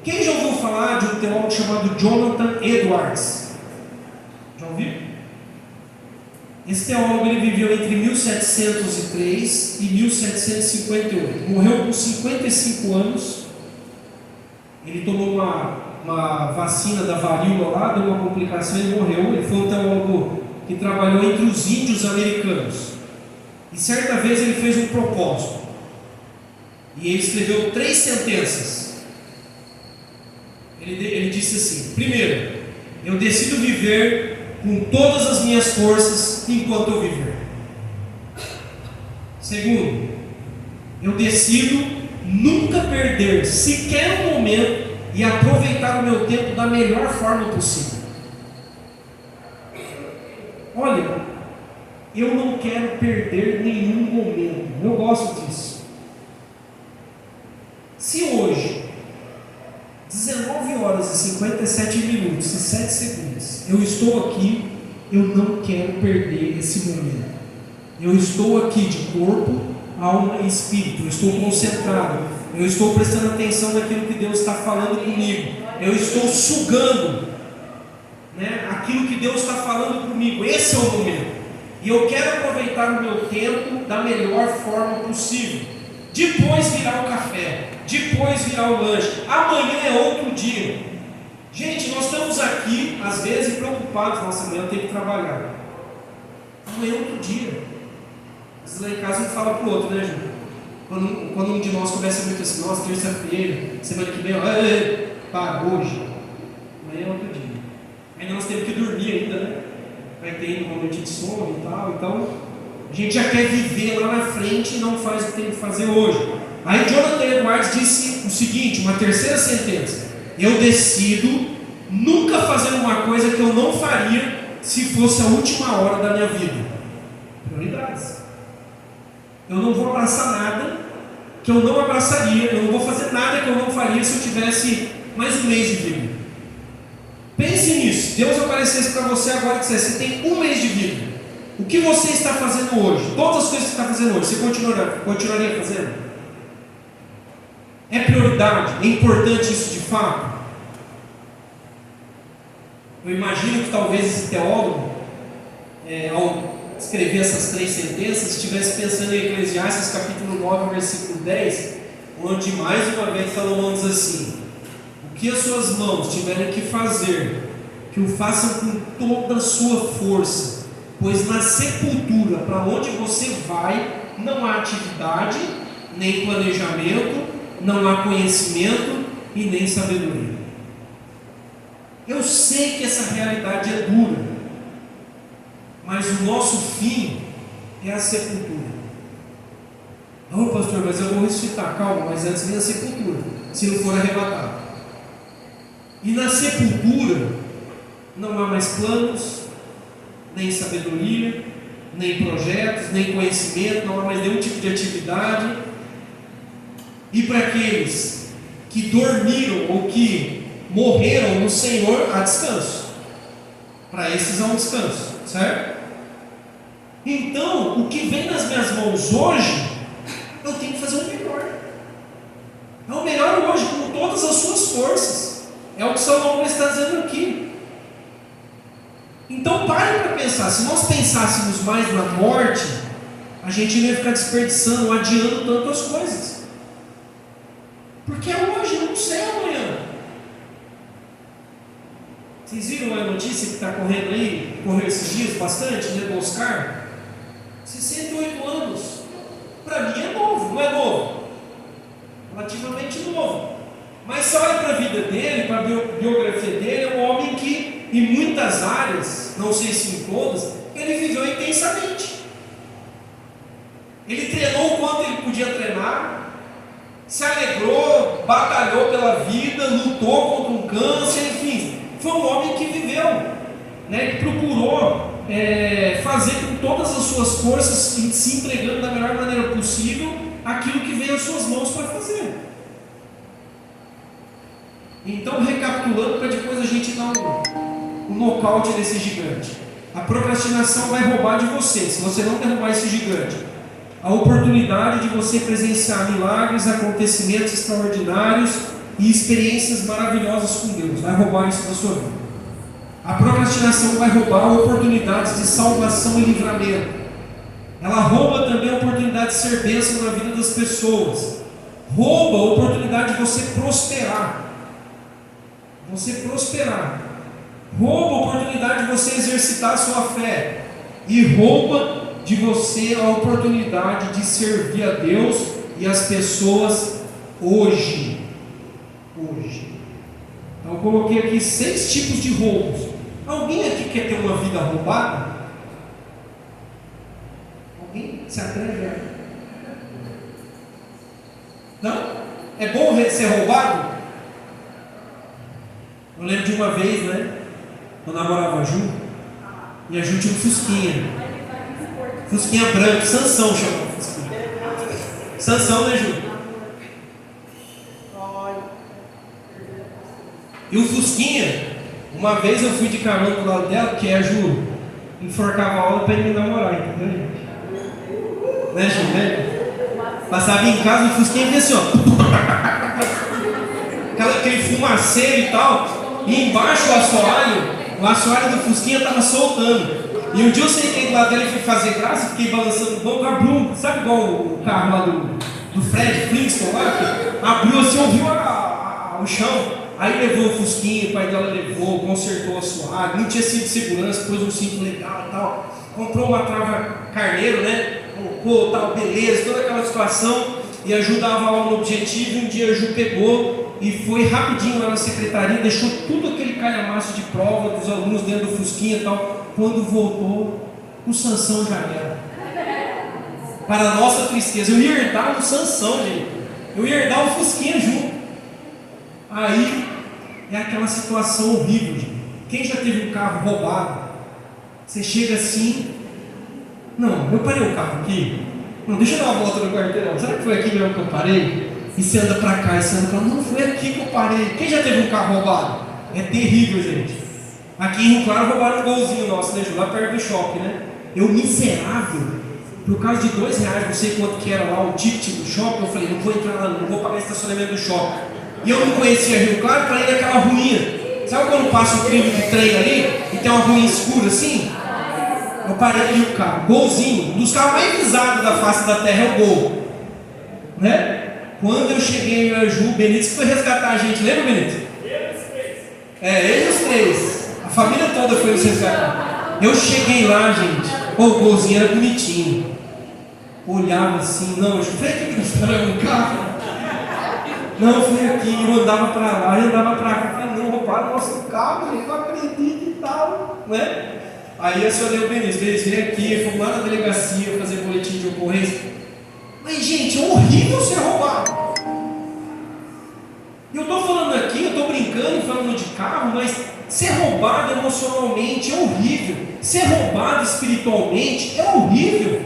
Quem já ouviu falar de um teólogo chamado Jonathan Edwards? Já ouviu? Esse teólogo ele viveu entre 1703 e 1758. Morreu com 55 anos. Ele tomou uma vacina da varíola lá, deu uma complicação e morreu. Ele foi um teólogo que trabalhou entre os índios americanos. E certa vez ele fez um propósito. E ele escreveu 3 sentenças. Ele disse assim: primeiro, eu decido viver com todas as minhas forças enquanto eu viver. Segundo, eu decido nunca perder sequer um momento e aproveitar o meu tempo da melhor forma possível. Olha, eu não quero perder nenhum momento. Eu gosto disso. Se hoje 19 horas e 57 minutos e 7 segundos eu estou aqui, eu não quero perder esse momento. Eu estou aqui de corpo, alma e espírito. Eu estou concentrado, eu estou prestando atenção naquilo que Deus está falando comigo, eu estou sugando, né, aquilo que Deus está falando comigo. Esse é o momento, e eu quero aproveitar o meu tempo da melhor forma possível. Depois virá o café, depois virá o lanche, amanhã é outro dia. Gente, nós estamos aqui às vezes preocupados: nossa, amanhã eu tenho que trabalhar, amanhã é outro dia. Às vezes lá em casa um fala para o outro, né, Júlio? Quando um de nós começa muito assim: nossa, terça-feira, semana que vem, para, hoje, amanhã é outro dia. Ainda nós temos que dormir ainda, né? Vai ter uma noite de sono e tal, então a gente já quer viver lá na frente e não faz o que tem que fazer hoje. Aí Jonathan Edwards disse o seguinte, uma terceira sentença: eu decido nunca fazer uma coisa que eu não faria se fosse a última hora da minha vida. Prioridades. Eu não vou abraçar nada que eu não abraçaria, eu não vou fazer nada que eu não faria se eu tivesse mais um mês de vida. Pense nisso. Deus aparecesse para você agora e dissesse: você tem um mês de vida, o que você está fazendo hoje? Todas as coisas que você está fazendo hoje, você continuaria fazendo? É prioridade? É importante isso de fato? Eu imagino que talvez esse teólogo, ao escrever essas 3 sentenças, estivesse pensando em Eclesiastes capítulo 9, versículo 10, onde mais uma vez Salomão diz assim: o que as suas mãos tiverem que fazer, que o façam com toda a sua força, pois na sepultura, para onde você vai, não há atividade, nem planejamento, não há conhecimento e nem sabedoria. Eu sei que essa realidade é dura, mas o nosso fim é a sepultura. Não, pastor, mas eu vou ressuscitar. Calma, mas antes vem a sepultura, se não for arrebatado. E na sepultura não há mais planos, nem sabedoria, nem projetos, nem conhecimento, não há mais nenhum tipo de atividade. E para aqueles que dormiram ou que morreram no Senhor, há descanso. Para esses há um descanso, certo? Então, o que vem nas minhas mãos hoje, eu tenho que fazer o melhor. É o melhor hoje, com todas as suas forças. É o que Salomão está dizendo aqui. Então pare para pensar. Se nós pensássemos mais na morte, a gente não ia ficar desperdiçando, adiando tanto as coisas. Porque é hoje, não sei amanhã. Vocês viram a notícia que está correndo aí? Correu esses dias bastante, né, do Oscar? 68 anos. Para mim é novo, não é novo? Relativamente novo. Mas você olha para a vida dele, para a biografia dele, é um homem que, em muitas áreas, não sei se em todas, ele viveu intensamente. Ele treinou o quanto ele podia treinar, se alegrou, batalhou pela vida, lutou contra um câncer, enfim. Foi um homem que viveu, né? Ele procurou fazer com todas as suas forças, se entregando da melhor maneira possível, aquilo que veio às suas mãos para fazer. Então, recapitulando, para depois a gente dar um nocaute nesse gigante. A procrastinação vai roubar de você, se você não derrubar esse gigante, a oportunidade de você presenciar milagres, acontecimentos extraordinários e experiências maravilhosas com Deus. Vai roubar isso da sua vida. A procrastinação vai roubar oportunidades de salvação e livramento. Ela rouba também a oportunidade de ser bênção na vida das pessoas. Rouba a oportunidade de você prosperar. Rouba a oportunidade de você exercitar a sua fé. E rouba de você a oportunidade de servir a Deus e as pessoas hoje. Então eu coloquei aqui 6 tipos de roubos. Alguém aqui quer ter uma vida roubada? Alguém se atreve a... Não? É bom ser roubado? Eu lembro de uma vez, né? Eu namorava a Ju, e a Ju tinha um Fusquinha branco, Sansão chamava Fusquinha. Sansão, né, Ju? E o Fusquinha, uma vez eu fui de carona do lado dela, porque a Ju enforcava a aula para ele me namorar, entendeu? Né, Ju, né? Passava em casa, o Fusquinha vinha assim, ó. Aquele fumaceiro e tal, e embaixo o assoalho do Fusquinha estava soltando. E um dia eu sentei do lado dele e fui fazer graça, fiquei balançando o banco, abriu, sabe igual o carro lá do Fred Flintstone lá, que abriu assim, ouviu o chão. Aí levou o Fusquinha, o pai dela levou, consertou a assoalho, não tinha cinto de segurança, pôs um cinto legal e tal, comprou uma trava carneiro, né, colocou tal, beleza, toda aquela situação, e ajudava aula no objetivo. E um dia a Ju pegou e foi rapidinho lá na secretaria, deixou tudo aquele calhamaço de prova dos alunos dentro do Fusquinha e tal. Quando voltou, o Sansão já era. Para a nossa tristeza, eu ia herdar o Sansão, gente. Eu ia herdar o Fusquinha junto. Aí é aquela situação horrível, gente. Quem já teve um carro roubado? Você chega assim, não, eu parei o carro aqui. Não, deixa eu dar uma volta no quarteirão. Será que foi aqui mesmo que eu parei? E você anda pra cá, e você anda pra lá. Não, foi aqui que eu parei. Quem já teve um carro roubado? É terrível, gente. Aqui em Rio Claro roubaram um golzinho nosso, né, Ju? Lá perto do shopping, né? Eu, miserável, por causa de R$2, não sei quanto que era lá o ticket do shopping, eu falei, não vou entrar lá, não vou pagar estacionamento do shopping. E eu não conhecia Rio Claro, para ir naquela ruinha. Sabe quando passa um trilho de trem ali e tem uma ruinha escura assim? Eu parei ali o carro, golzinho, um dos carros mais visados da face da terra é o Gol, né? Quando eu cheguei em Ju, o Benítez que foi resgatar a gente, lembra, Benítez? Ele e os três, a família toda foi nos resgatar. Eu cheguei lá, gente, o Golzinho era bonitinho, olhava assim, não, eu falei que estava no carro. Não, foi aqui, eu andava para lá, eu andava para cá, eu falei, não, roubaram o nosso carro, eu não acredito e tal, né? Aí eu acionei o Benítez, veio aqui, fomos lá na delegacia fazer boletim de ocorrência. Mas, gente, é horrível ser roubado. Eu estou falando aqui, eu estou brincando, falando de carro, mas ser roubado emocionalmente é horrível. Ser roubado espiritualmente é horrível.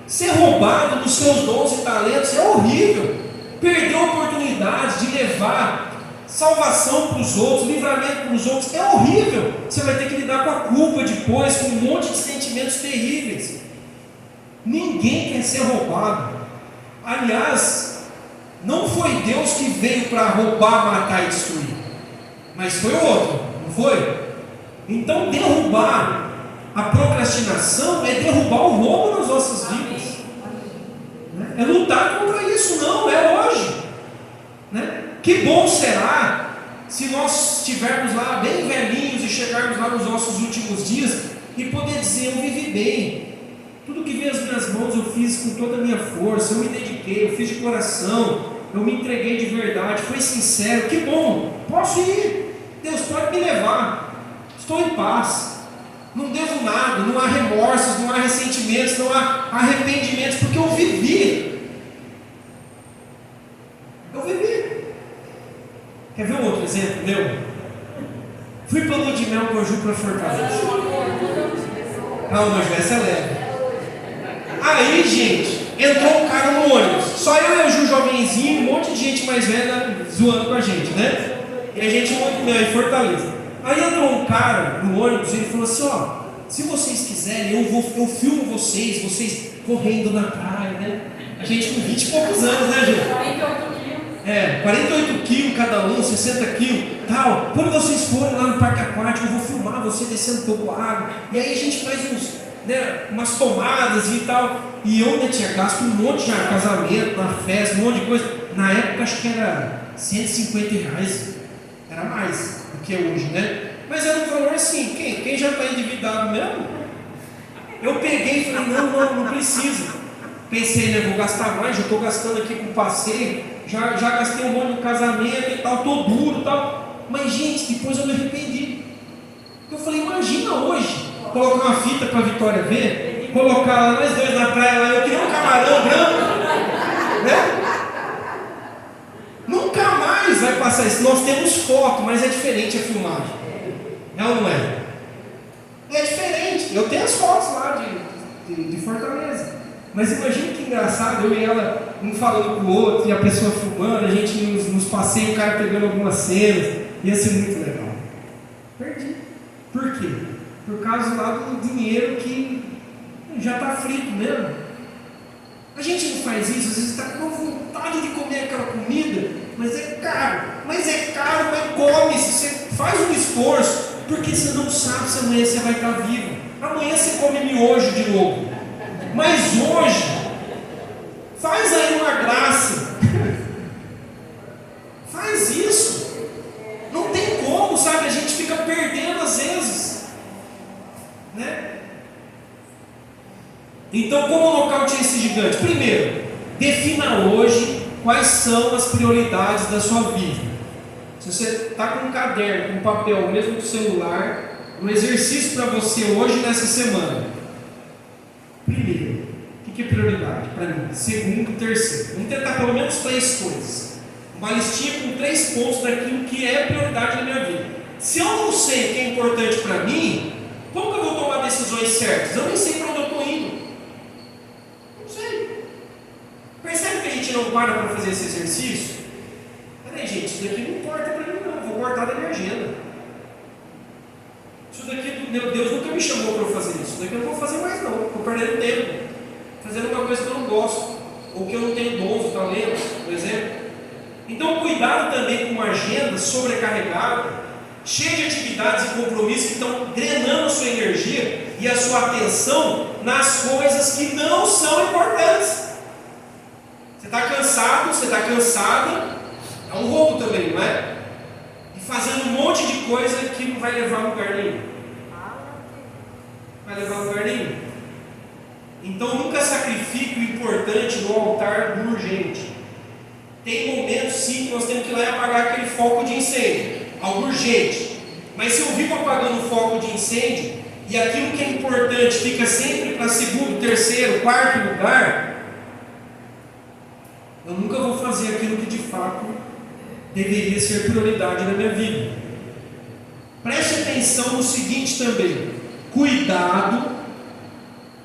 Ser roubado dos seus dons e talentos é horrível. Perder oportunidades de levar salvação para os outros, livramento para os outros, é horrível. Você vai ter que lidar com a culpa depois, com um monte de sentimentos terríveis. Ninguém quer ser roubado. Aliás, não foi Deus que veio para roubar, matar e destruir. mas foi outro, não foi? Então derrubar a procrastinação é derrubar o roubo nas nossas vidas. É lutar contra isso, não, é hoje. Né? Que bom será se nós estivermos lá bem velhinhos e chegarmos lá nos nossos últimos dias e poder dizer: eu vivi bem, tudo que veio às minhas mãos eu fiz com toda a minha força, eu me dediquei, eu fiz de coração, eu me entreguei de verdade, foi sincero. Que bom, posso ir, Deus pode me levar, estou em paz, não devo nada, não há remorsos, não há ressentimentos, não há arrependimentos, porque eu vivi. Quer ver um outro exemplo meu? Fui para lua de mel com a Ju para Fortaleza. Calma, Ju, essa é leve. Aí, gente, entrou um cara no ônibus. Só eu e a Ju, jovenzinho, um monte de gente mais velha zoando com a gente, né? E a gente em Fortaleza. Aí entrou um cara no ônibus e ele falou assim: ó, se vocês quiserem, eu filmo vocês correndo na praia, né? A gente com 20 e poucos anos, né, Ju? 48 quilos cada um, 60 quilos, tal. Quando vocês forem lá no parque aquático, eu vou filmar você descendo topo água. E aí a gente faz umas tomadas e tal. E eu tinha gasto um monte de casamento, na festa, um monte de coisa. Na época acho que era R$150. Era mais do que hoje, né? Mas era um valor assim, quem já está endividado mesmo? Eu peguei e falei: não precisa. Pensei, né, vou gastar mais, já estou gastando aqui com passeio. Já gastei um monte de casamento e tal, tô duro e tal. Mas, gente, depois eu me arrependi. Eu falei: imagina hoje colocar uma fita para a Vitória ver, colocar lá nós dois na praia, lá, eu queria um camarão branco, né? Nunca mais vai passar isso. Nós temos foto, mas é diferente a filmagem. É ou não é? É diferente. Eu tenho as fotos lá de Fortaleza. Mas imagina que engraçado, eu e ela, um falando com o outro, e a pessoa filmando, a gente nos passeios, o cara pegando algumas cenas, ia ser muito legal. Perdi. Por quê? Por causa lá do dinheiro que já está frito mesmo. A gente não faz isso, às vezes está com vontade de comer aquela comida, mas é caro, mas come, você faz um esforço, porque você não sabe se amanhã você vai estar vivo. Amanhã você come miojo de novo. Mas hoje, faz aí uma graça. Faz isso. Não tem como, sabe? A gente fica perdendo às vezes, né? Então, como nocautear esse gigante? Primeiro, defina hoje quais são as prioridades da sua vida. Se você está com um caderno, com um papel, mesmo do celular, um exercício para você hoje, nessa semana. Primeiro, o que é prioridade para mim? Segundo, terceiro. Vamos tentar pelo menos 3 coisas. Uma listinha com 3 pontos daquilo que é prioridade na minha vida. Se eu não sei o que é importante para mim, como que eu vou tomar decisões certas? Eu nem sei para onde eu estou indo. Não sei. Percebe que a gente não para para fazer esse exercício? Peraí, gente, isso daqui não importa para mim não. Vou cortar da minha agenda. Isso daqui, meu Deus nunca me chamou para eu fazer isso. Isso daqui eu não vou fazer mais não. Estou perdendo tempo fazendo uma coisa que eu não gosto, ou que eu não tenho dons, talentos, por exemplo. Então, cuidado também com uma agenda sobrecarregada, cheia de atividades e compromissos que estão drenando a sua energia e a sua atenção nas coisas que não são importantes. Você está cansado, você está cansada, é um roubo também, não é? E fazendo um monte de coisa que não vai levar a lugar nenhum. Vai levar a lugar nenhum. Então nunca sacrifique o importante no altar do urgente. Tem momentos sim que nós temos que ir lá e apagar aquele foco de incêndio, algo urgente. Mas se eu vivo apagando o foco de incêndio e aquilo que é importante fica sempre para segundo, terceiro, quarto lugar, eu nunca vou fazer aquilo que de fato deveria ser prioridade na minha vida. Preste atenção no seguinte também: cuidado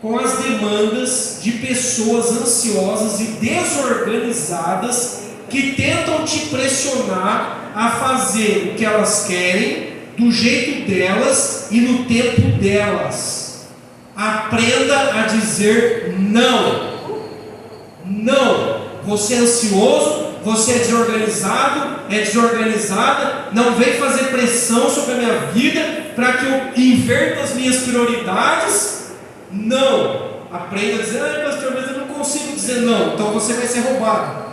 com as demandas de pessoas ansiosas e desorganizadas que tentam te pressionar a fazer o que elas querem, do jeito delas e no tempo delas. Aprenda a dizer não. Não. Você é ansioso, você é desorganizado, é desorganizada, não vem fazer pressão sobre a minha vida para que eu inverta as minhas prioridades. Não. Aprenda a dizer: pastor, mas eu não consigo dizer não. Então você vai ser roubado.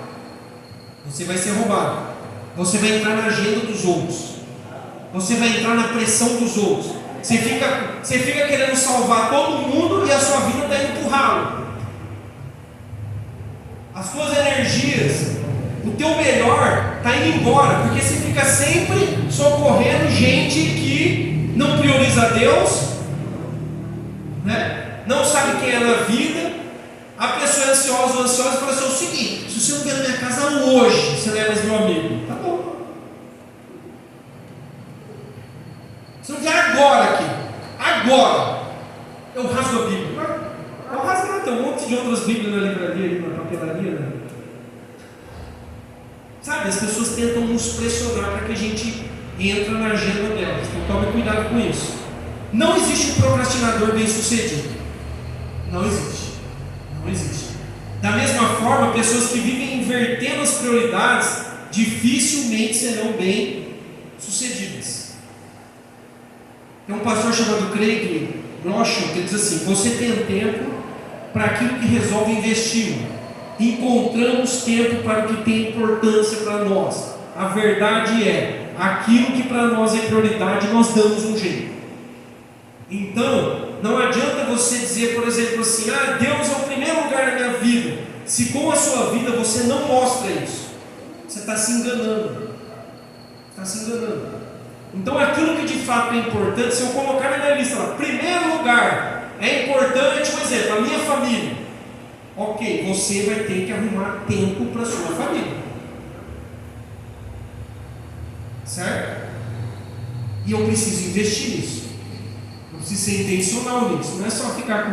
Você vai ser roubado. Você vai entrar na agenda dos outros. Você vai entrar na pressão dos outros. Você fica querendo salvar todo mundo e a sua vida está indo para o ralo. As suas energias, o teu melhor está indo embora, porque você fica sempre socorrendo gente que não prioriza Deus, né? Não sabe quem é na vida. A pessoa é ansiosa ou ansiosa e fala assim: é o seguinte, se você não vier na minha casa hoje, você não é mais meu amigo. Tá bom. Se não vier agora aqui, agora, eu rasgo a Bíblia. Eu rasgo, não, tem um monte de outras Bíblias na livraria, ali na papelaria, né? Sabe, as pessoas tentam nos pressionar para que a gente entre na agenda delas. Então tome cuidado com isso. Não existe um procrastinador bem sucedido. Não existe. Não existe. Da mesma forma, pessoas que vivem invertendo as prioridades dificilmente serão bem sucedidas. Tem um pastor chamado Craig Groeschel que diz assim: você tem tempo para aquilo que resolve investir. Encontramos tempo para o que tem importância para nós. A verdade é, aquilo que para nós é prioridade, nós damos um jeito. Então, não adianta você dizer, por exemplo, assim: Deus é o primeiro lugar na minha vida, se com a sua vida você não mostra isso. Você está se enganando. Está se enganando. Então, aquilo que de fato é importante, se eu colocar na minha lista lá, primeiro lugar, é importante, por exemplo, a minha família. Ok, você vai ter que arrumar tempo para a sua família. Certo? E eu preciso investir nisso. Eu preciso ser intencional nisso. Não é só ficar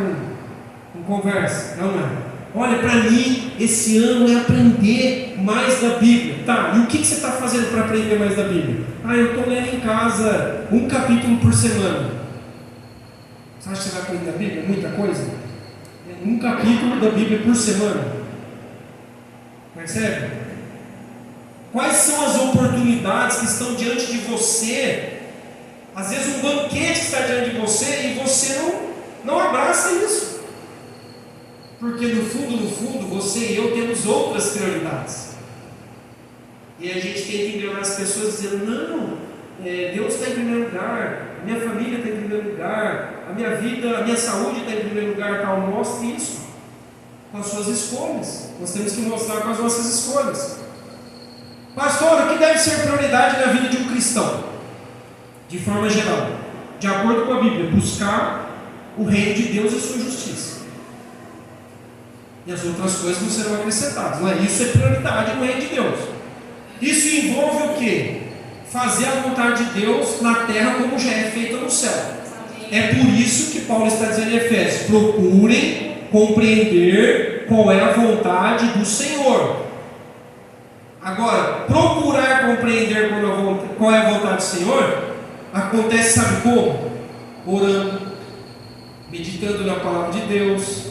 com conversa. Não é. Olha, para mim, esse ano é aprender mais da Bíblia. Tá, e o que você está fazendo para aprender mais da Bíblia? Eu estou lendo em casa um capítulo por semana. Você acha que você vai aprender a Bíblia? Muita coisa? Um capítulo da Bíblia por semana. Percebe? Quais são as oportunidades que estão diante de você? Às vezes um banquete está diante de você e você não abraça isso. Porque no fundo, você e eu temos outras prioridades. E a gente tenta enganar as pessoas dizendo: não, Deus está em primeiro lugar, a minha família está em primeiro lugar, a minha vida, a minha saúde está em primeiro lugar, tal. Mostre isso com as suas escolhas. Nós temos que mostrar com as nossas escolhas. Pastor, o que deve ser prioridade na vida de um cristão? De forma geral, de acordo com a Bíblia, buscar o reino de Deus e sua justiça. E as outras coisas não serão acrescentadas. Não é? Isso é prioridade no reino de Deus. Isso envolve o quê? Fazer a vontade de Deus na terra como já é feita no céu. É por isso que Paulo está dizendo em Efésios: procurem compreender qual é a vontade do Senhor. Agora, procurar compreender qual é a vontade do Senhor acontece, sabe como? Orando, meditando na palavra de Deus,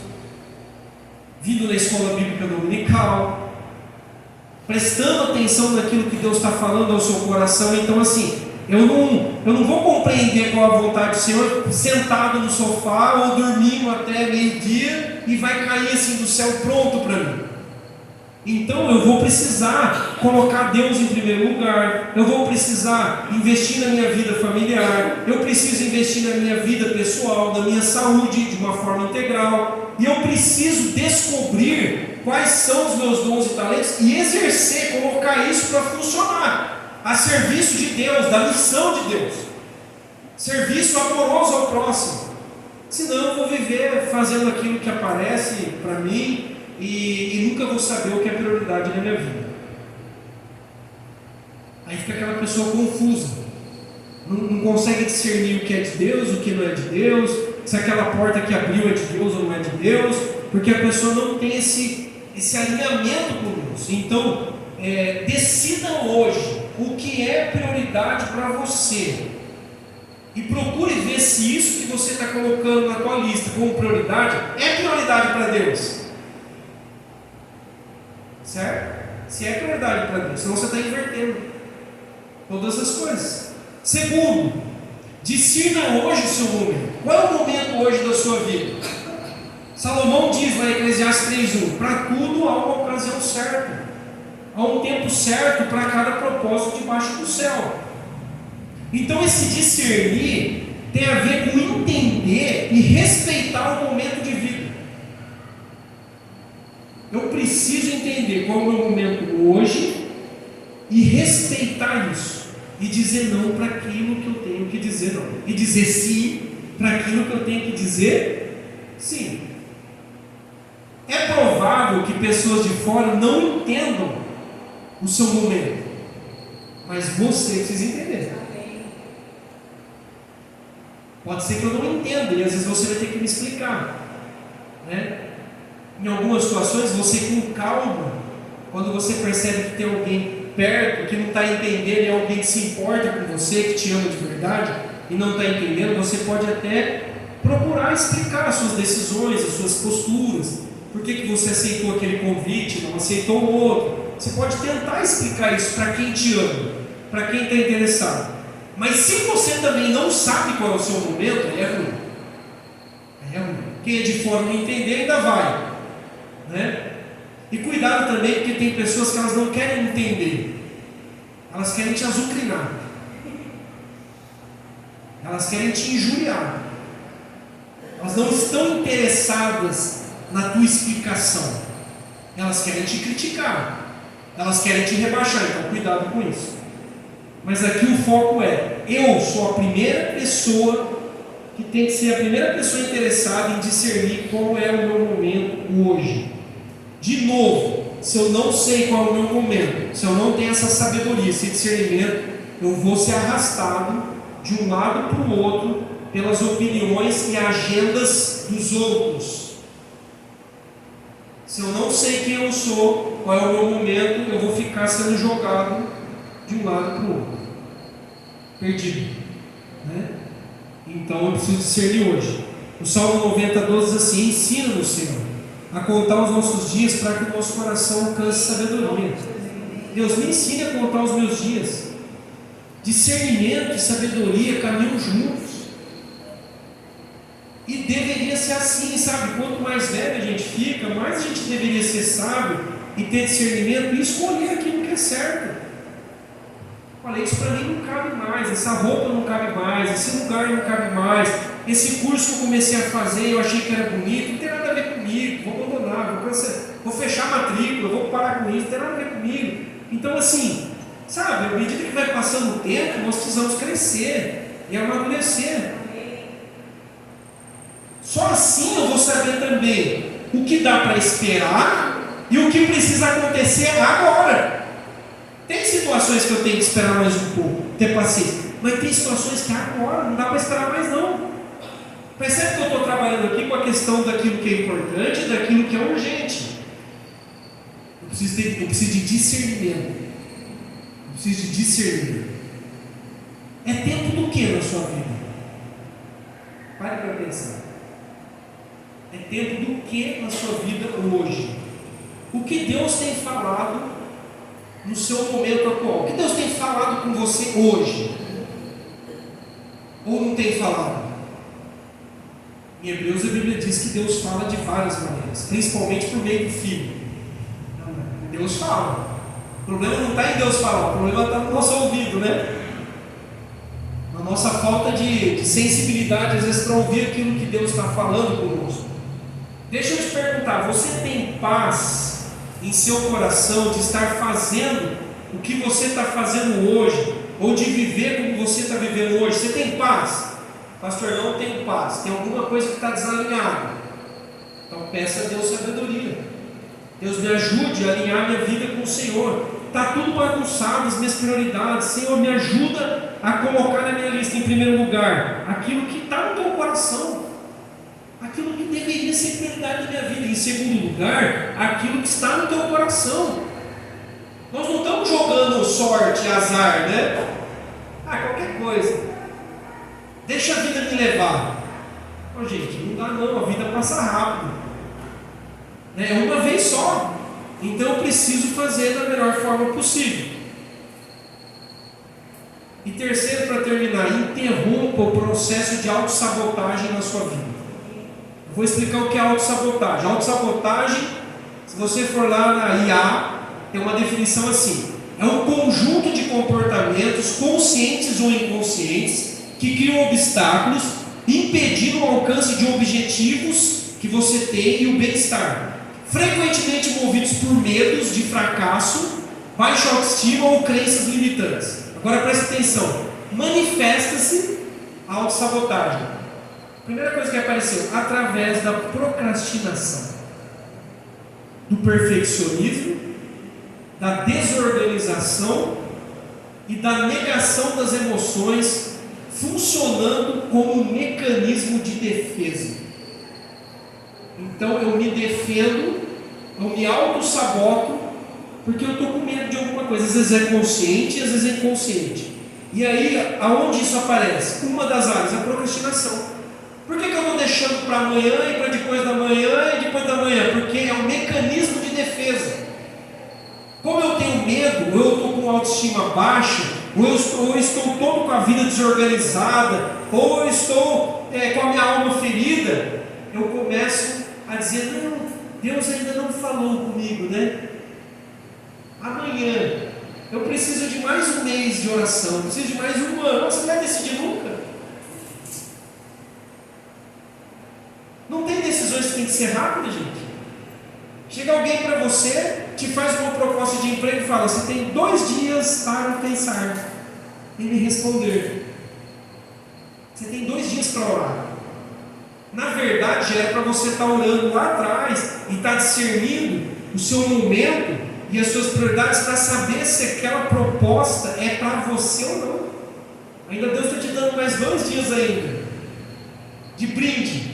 vindo na escola bíblica dominical, prestando atenção naquilo que Deus está falando ao seu coração. Então, assim, eu não vou compreender qual a vontade do Senhor sentado no sofá ou dormindo até meio-dia e vai cair assim do céu pronto para mim. Então eu vou precisar colocar Deus em primeiro lugar, eu vou precisar investir na minha vida familiar, eu preciso investir na minha vida pessoal, na minha saúde de uma forma integral, e eu preciso descobrir quais são os meus dons e talentos e exercer, colocar isso para funcionar, a serviço de Deus, da missão de Deus, serviço amoroso ao próximo. Senão eu vou viver fazendo aquilo que aparece para mim e nunca vou saber o que é prioridade na minha vida. Aí fica aquela pessoa confusa, não consegue discernir o que é de Deus, o que não é de Deus, se aquela porta que abriu é de Deus ou não é de Deus, porque a pessoa não tem esse alinhamento com Deus. Então, decidam hoje o que é prioridade para você. E procure ver se isso que você está colocando na tua lista como prioridade é prioridade para Deus. Certo? Se é verdade para Deus, senão você está invertendo todas as coisas. Segundo, discirna hoje o seu momento. Qual é o momento hoje da sua vida? Salomão diz lá em Eclesiastes 3:1: para tudo há uma ocasião certa, há um tempo certo para cada propósito debaixo do céu. Então esse discernir tem a ver com entender e respeitar o momento de vida. Eu preciso entender qual é o meu momento hoje e respeitar isso, e dizer não para aquilo que eu tenho que dizer não, e dizer sim para aquilo que eu tenho que dizer sim. É provável que pessoas de fora não entendam o seu momento, mas você precisa entender. Pode ser que eu não entenda, e às vezes você vai ter que me explicar, né? Em algumas situações, você com calma, quando você percebe que tem alguém perto que não está entendendo, e alguém que se importa com você, que te ama de verdade e não está entendendo, você pode até procurar explicar as suas decisões, as suas posturas, por que você aceitou aquele convite, não aceitou o outro. Você pode tentar explicar isso para quem te ama, para quem está interessado. Mas se você também não sabe qual é o seu momento, é ruim. É ruim. Quem é de fora não entender ainda vai, né? E cuidado também, porque tem pessoas que elas não querem entender, elas querem te azucrinar, elas querem te injuriar, elas não estão interessadas na tua explicação, elas querem te criticar, elas querem te rebaixar. Então cuidado com isso. Mas aqui o foco é: eu sou a primeira pessoa que tem que ser a primeira pessoa interessada em discernir qual é o meu momento hoje. De novo, se eu não sei qual é o meu momento, se eu não tenho essa sabedoria, esse discernimento, eu vou ser arrastado de um lado para o outro pelas opiniões e agendas dos outros. Se eu não sei quem eu sou, qual é o meu momento, eu vou ficar sendo jogado de um lado para o outro, perdido, né? Então eu preciso discernir hoje. O Salmo 90:12 diz assim: ensina-nos, Senhor, a contar os nossos dias, para que o nosso coração alcance sabedoria. Deus, me ensine a contar os meus dias. Discernimento e sabedoria caminham juntos, e deveria ser assim, sabe? Quanto mais velho a gente fica, mais a gente deveria ser sábio e ter discernimento e escolher aquilo que é certo. Olha, isso para mim não cabe mais, essa roupa não cabe mais, esse lugar não cabe mais, esse curso que eu comecei a fazer, eu achei que era bonito, não tem nada a ver comigo, vou abandonar, vou fechar a matrícula, vou parar com isso, não tem nada a ver comigo. Então assim, sabe, à medida que vai passando o tempo, nós precisamos crescer e amadurecer. Só assim eu vou saber também o que dá para esperar e o que precisa acontecer agora. Tem situações que eu tenho que esperar mais um pouco, ter paciência, mas tem situações que agora não dá para esperar mais não. Percebe que eu estou trabalhando aqui com a questão daquilo que é importante e daquilo que é urgente. Eu preciso de discernimento. Eu preciso de discernir. É tempo do que na sua vida? Pare para pensar. É tempo do que na sua vida hoje? O que Deus tem falado no seu momento atual? O que Deus tem falado com você hoje? Ou não tem falado? Em Hebreus a Bíblia diz que Deus fala de várias maneiras, principalmente por meio do Filho. Deus fala. O problema não está em Deus falar, o problema está no nosso ouvido, né? Na nossa falta de sensibilidade, às vezes, para ouvir aquilo que Deus está falando conosco. Deixa eu te perguntar, você tem paz em seu coração de estar fazendo o que você está fazendo hoje, ou de viver como você está vivendo hoje? Você tem paz? Pastor, não tenho paz, tem alguma coisa que está desalinhada. Então peça a Deus sabedoria. Deus, me ajude a alinhar minha vida com o Senhor. Está tudo bagunçado, as minhas prioridades. Senhor, me ajuda a colocar na minha lista, em primeiro lugar, aquilo que está no teu coração, aquilo que deveria ser prioridade da minha vida. Em segundo lugar, aquilo que está no teu coração. Nós não estamos jogando sorte e azar, né? Qualquer coisa. Deixa a vida me levar. Gente, não dá não, a vida passa rápido. É uma vez só. Então eu preciso fazer da melhor forma possível. E terceiro, para terminar, interrompa o processo de autossabotagem na sua vida. Eu vou explicar o que é autossabotagem. Autossabotagem, se você for lá na IA, tem uma definição assim: é um conjunto de comportamentos conscientes ou inconscientes que criam obstáculos, impedindo o alcance de objetivos que você tem e o bem-estar, frequentemente movidos por medos de fracasso, baixa autoestima ou crenças limitantes. Agora presta atenção: manifesta-se a autossabotagem. Primeira coisa que apareceu: através da procrastinação, do perfeccionismo, da desorganização e da negação das emoções, funcionando como um mecanismo de defesa. Então eu me defendo, eu me auto-saboto, porque eu estou com medo de alguma coisa. Às vezes é consciente, às vezes é inconsciente. E aí, aonde isso aparece? Uma das áreas, a procrastinação. Por que eu estou deixando para amanhã e para depois da manhã e depois da manhã? Porque é um mecanismo de defesa. Como eu tenho medo, ou eu estou com autoestima baixa, ou eu estou todo com a vida desorganizada, ou eu estou com a minha alma ferida, eu começo a dizer: não, Deus ainda não falou comigo, né? Amanhã, eu preciso de mais um mês de oração, eu preciso de mais um ano. Você não vai decidir nunca. Não tem decisões que tem que ser rápidas, gente. Chega alguém para você, te faz uma proposta de emprego e fala: você tem 2 dias para pensar e me responder. Você tem 2 dias para orar. Na verdade, já era para você estar orando lá atrás e estar discernindo o seu momento e as suas prioridades para saber se aquela proposta é para você ou não. Ainda Deus está te dando mais 2 dias ainda de brinde.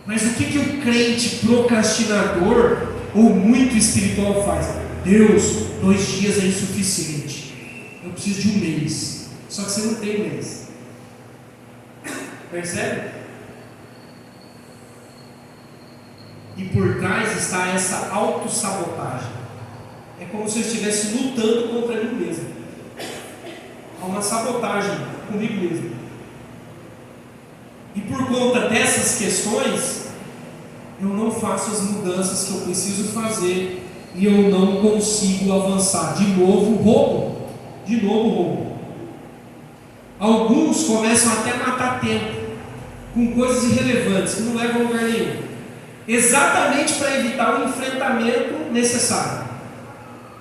Mas o que o crente procrastinador ou muito espiritual faz? Deus, 2 dias é insuficiente, eu preciso de um mês. Só que você não tem um mês. Percebe? E por trás está essa autossabotagem. É como se eu estivesse lutando contra mim mesmo. Há uma sabotagem comigo mesmo. E por conta dessas questões, eu não faço as mudanças que eu preciso fazer e eu não consigo avançar. De novo, roubo. De novo, roubo. Alguns começam até a matar tempo com coisas irrelevantes que não levam a lugar nenhum, exatamente para evitar o enfrentamento necessário.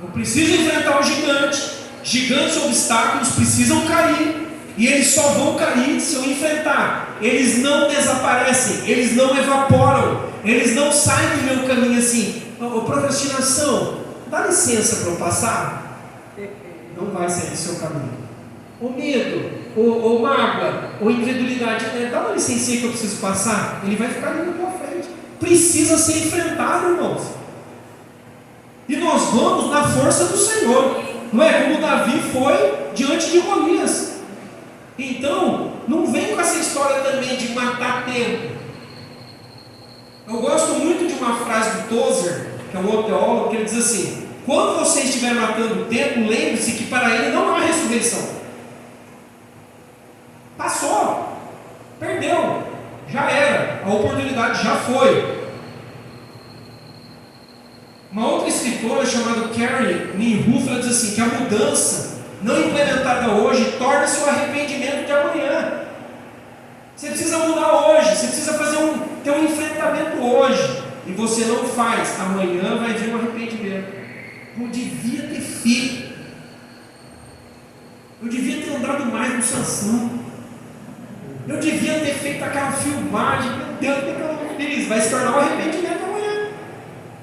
Eu preciso enfrentar o gigante. Gigantes ou obstáculos precisam cair, e eles só vão cair se eu enfrentar. Eles não desaparecem, eles não evaporam, eles não saem do meu caminho assim: procrastinação, dá licença para eu passar. Não vai sair do seu caminho. O medo, ou mágoa, ou incredulidade, dá uma licença que eu preciso passar. Ele vai ficar ali na tua frente. Precisa ser enfrentado, irmãos. E nós vamos na força do Senhor. Não é como Davi foi diante de Golias. Então, não vem com essa história também de matar tempo. Eu gosto muito de uma frase do Tozer, que é um outro teólogo, que ele diz assim: quando você estiver matando o tempo, lembre-se que para ele não há ressurreição. Passou, perdeu, já era, a oportunidade já foi. Uma outra escritora chamada Carrie Nieuwhof, ela diz assim, que a mudança não implementada hoje torna-se o arrependimento de amanhã. Você precisa mudar hoje, você precisa ter um enfrentamento hoje, e você não faz, amanhã vai vir um arrependimento. Eu devia ter feito, eu devia ter andado mais no Sansão, eu devia ter feito aquela filmagem. Meu Deus, por que eu não fiz? Vai se tornar um arrependimento amanhã.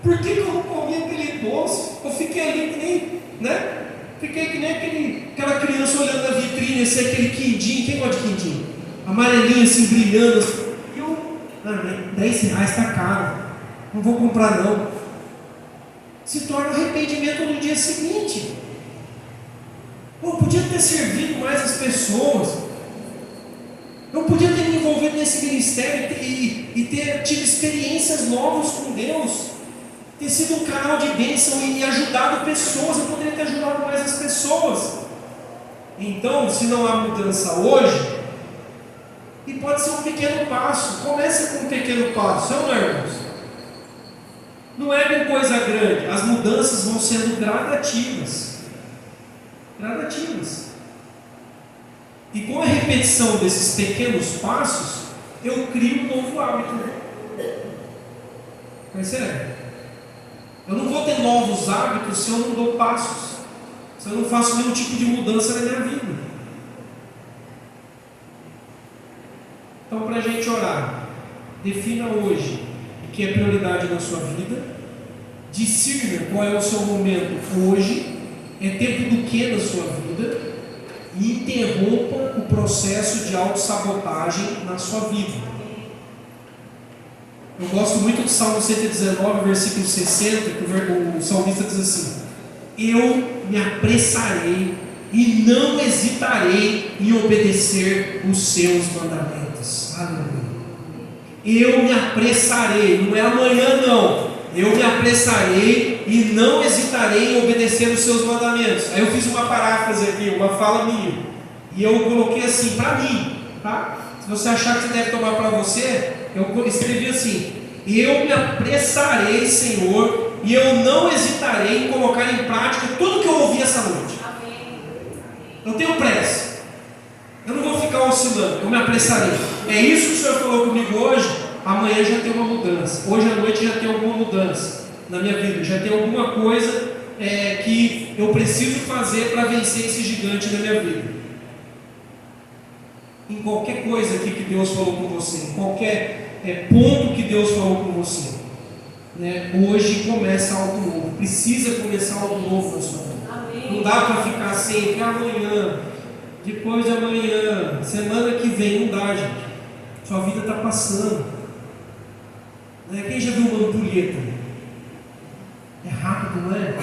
Por que eu não comi aquele doce? Eu fiquei ali que nem, né? Fiquei que nem aquela criança olhando na vitrine, assim, aquele quindim. Quem gosta de quindim? Amarelinho assim, brilhando. E eu, R$10 está caro, não vou comprar não. Se torna um arrependimento no dia seguinte. Eu podia ter servido mais as pessoas. Eu podia ter me envolvido nesse ministério e ter tido experiências novas com Deus. Tem sido um canal de bênção e ajudado pessoas. Eu poderia ter ajudado mais as pessoas. Então, se não há mudança hoje, e pode ser um pequeno passo, comece com um pequeno passo, não é, irmãos? Não é com coisa grande, as mudanças vão sendo gradativas. Gradativas. E com a repetição desses pequenos passos, eu crio um novo hábito. Percebe? Eu não vou ter novos hábitos se eu não dou passos, se eu não faço nenhum tipo de mudança na minha vida. Então, para a gente orar, defina hoje o que é prioridade na sua vida, discirna qual é o seu momento hoje, é tempo do que na sua vida, e interrompa o processo de autossabotagem na sua vida. Eu gosto muito do Salmo 119, versículo 60, que o salmista diz assim: eu me apressarei e não hesitarei em obedecer os seus mandamentos. Aleluia. Eu me apressarei, não é amanhã não. Eu me apressarei e não hesitarei em obedecer os seus mandamentos. Aí eu fiz uma paráfrase aqui, uma fala minha, e eu coloquei assim, para mim, tá? Se você achar que você deve tomar para você, eu escrevi assim: eu me apressarei, Senhor, e eu não hesitarei em colocar em prática tudo que eu ouvi essa noite. Eu tenho pressa, eu não vou ficar oscilando, eu me apressarei. É isso que o Senhor falou comigo hoje. Amanhã já tem uma mudança, hoje à noite já tem alguma mudança na minha vida, já tem alguma coisa que eu preciso fazer para vencer esse gigante na minha vida. Em qualquer coisa aqui que Deus falou com você, em qualquer ponto que Deus falou com você, né? Hoje começa algo novo, precisa começar algo novo na sua vida. Não dá para ficar sempre amanhã, depois de amanhã, semana que vem, não dá, gente. Sua vida está passando. Quem já viu uma ampulheta? É rápido, não é?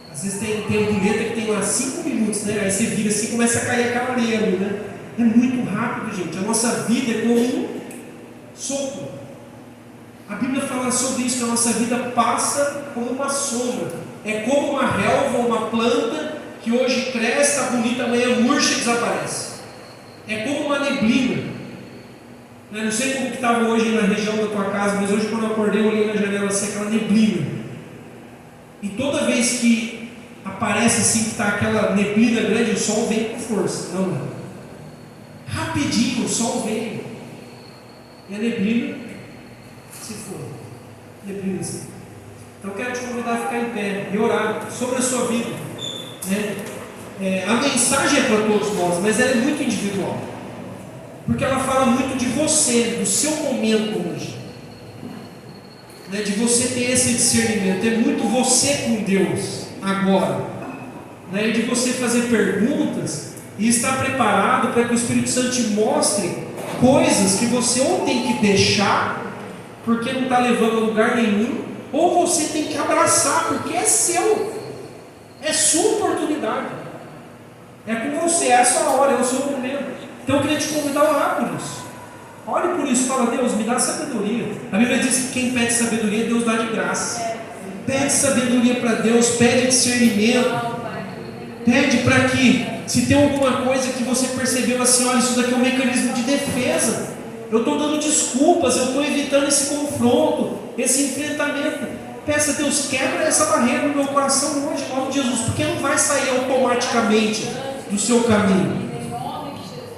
Às vezes tem ampulheta que tem lá 5 minutos, né? Aí você vira assim e começa a cair aquela areia ali, né? É muito rápido, gente. A nossa vida é como um sopro. A Bíblia fala sobre isso, que a nossa vida passa como uma sombra. É como uma relva, uma planta que hoje cresce, está bonita, amanhã murcha e desaparece. É como uma neblina. Eu não sei como que estava hoje na região da tua casa, mas hoje quando eu acordei, eu olhei na janela assim, aquela neblina. E toda vez que aparece assim, que está aquela neblina grande, o sol vem com força. Não. Rapidinho o sol vem. E a neblina se foi. Neblina se foi. Então eu quero te convidar a ficar em pé e orar sobre a sua vida. A mensagem é para todos nós, mas ela é muito individual. Porque ela fala muito de você, do seu momento hoje. De você ter esse discernimento. É muito você com Deus agora. E de você fazer perguntas e estar preparado para que o Espírito Santo te mostre coisas que você ou tem que deixar, porque não está levando a lugar nenhum, ou você tem que abraçar, porque é seu. É sua oportunidade. É com você, é a sua hora, é o seu momento. Então eu queria te convidar a orar por isso. Ore por isso, fala: Deus, me dá sabedoria. A Bíblia diz que quem pede sabedoria, Deus dá de graça. Pede sabedoria para Deus, pede discernimento. Pede para que, se tem alguma coisa que você percebeu assim, olha, isso daqui é um mecanismo de defesa. Eu estou dando desculpas, eu estou evitando esse confronto, esse enfrentamento. Peça a Deus, quebra essa barreira no meu coração hoje, em nome de Jesus, porque não vai sair automaticamente do seu caminho.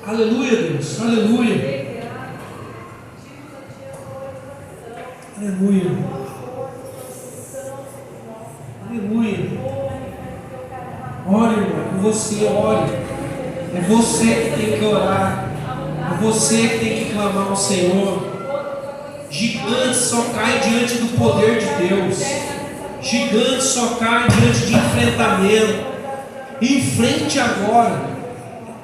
Aleluia, Deus, aleluia. Aleluia. Aleluia. Ore, irmão, é você, ore. É você que tem que orar. É você que tem que clamar ao Senhor. Gigantes só caem diante do poder de Deus. Gigantes só caem diante de enfrentamento. Enfrente agora.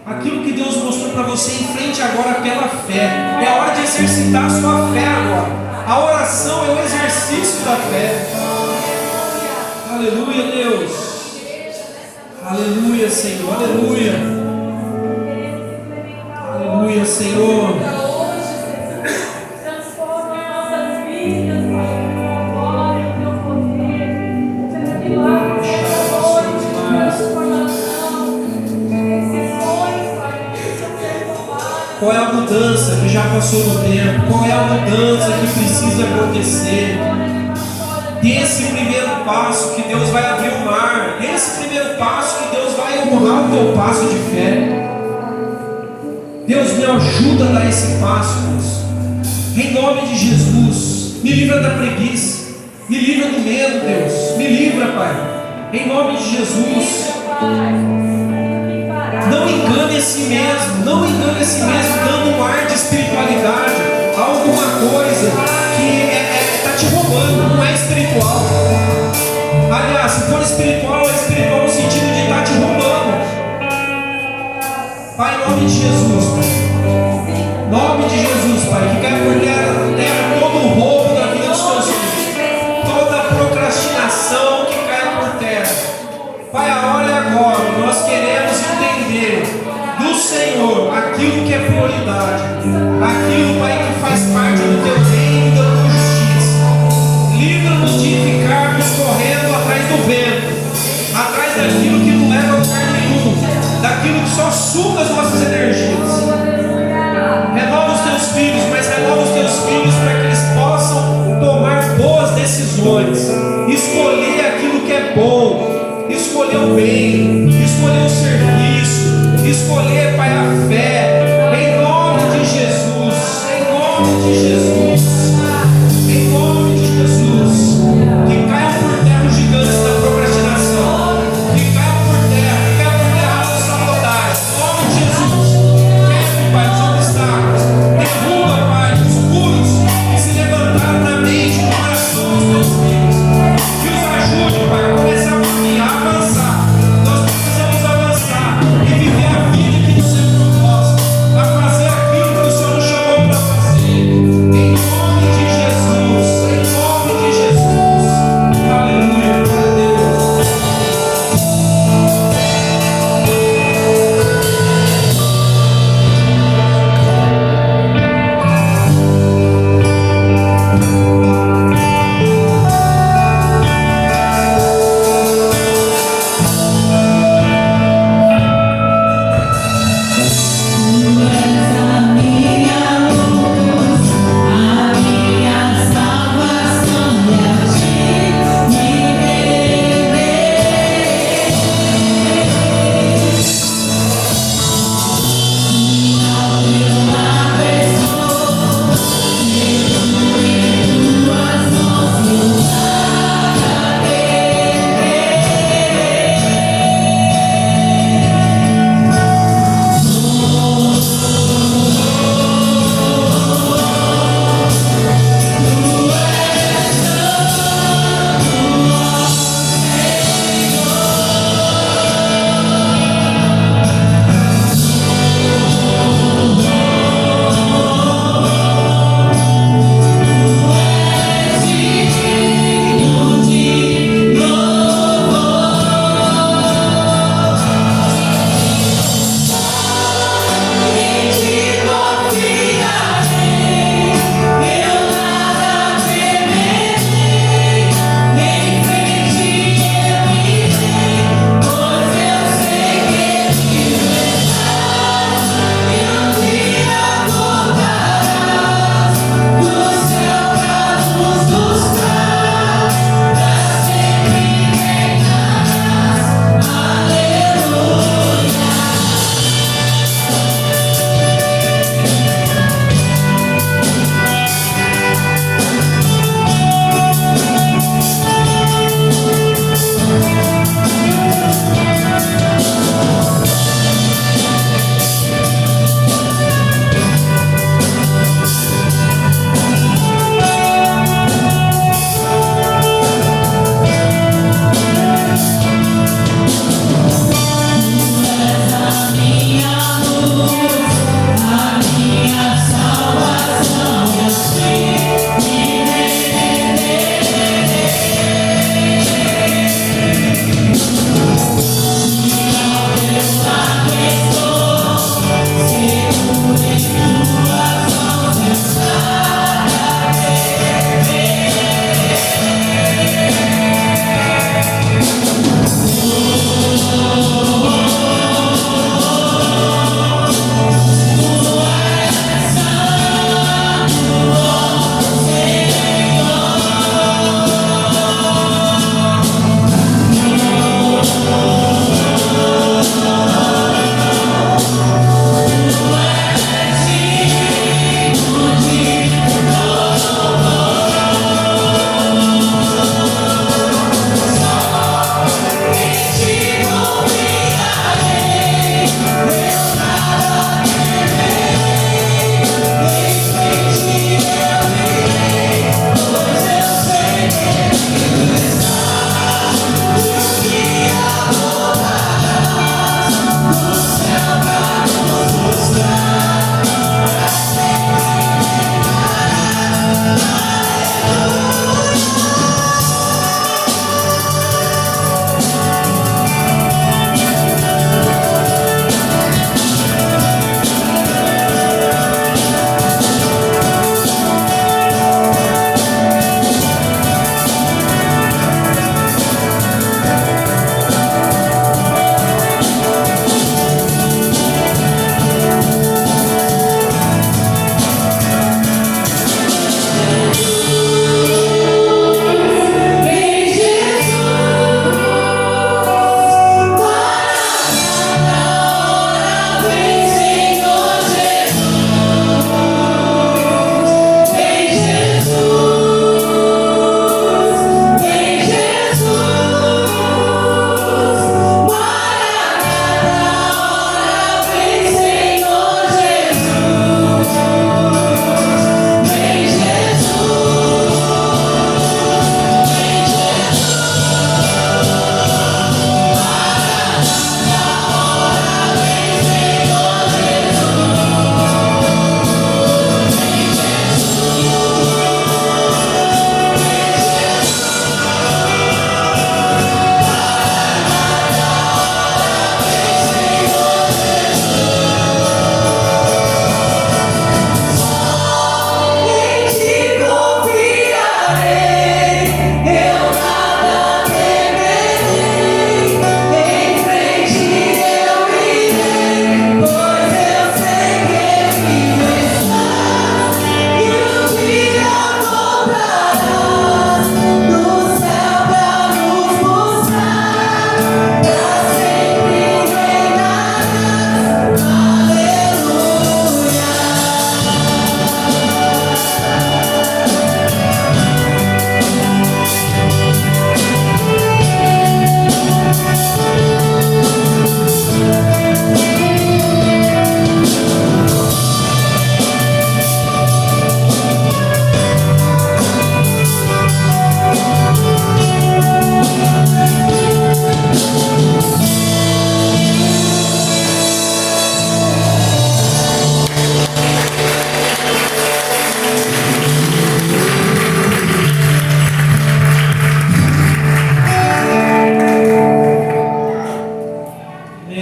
Aquilo que Deus mostrou para você, enfrente agora pela fé. É hora de exercitar a sua fé agora. A oração é o exercício da fé. Aleluia, Deus. Aleluia, Senhor. Aleluia. Aleluia, Senhor. Qual é a mudança que já passou no tempo? Qual é a mudança que precisa acontecer? Desse primeiro passo que Deus vai abrir o mar. Esse primeiro passo que Deus vai honrar o teu passo de fé. Deus, me ajuda a dar esse passo, Deus. Em nome de Jesus, me livra da preguiça, me livra do medo, Deus, me livra, Pai, em nome de Jesus. Não engane a si mesmo, não engane a si mesmo, dando um ar de espiritualidade a alguma coisa que está te roubando, não é espiritual. Aliás, se for espiritual, é espiritual no sentido de estar te roubando. Pai, em nome de Jesus, Pai. Nome de Jesus, Pai, que caia por terra todo o roubo da vida dos teus filhos, toda a procrastinação que caia por terra. Pai, a hora é agora, nós queremos entender do Senhor aquilo que é prioridade, aquilo, Pai, que faz parte do teu reino e da tua justiça. Livra-nos de ficarmos correndo atrás do vento, atrás daquilo que não leva a lugar nenhum, daquilo que só suga as nossas energias. Renova os teus filhos, mas renova os teus filhos para que eles possam tomar boas decisões, escolher aquilo que é bom, escolher o bem, escolher o serviço, escolher, Pai, a fé, em nome de Jesus, em nome de Jesus, em nome de Jesus. Que caia por terra os gigantes da procrastinação, que caia por terra a sabotagem, em nome de Jesus. Quebre, Pai, os obstáculos, derruba, Pai, os muros que se levantaram na mente, no coração dos teus filhos, que os ajude, Pai, a começar a caminhar, a avançar. Nós precisamos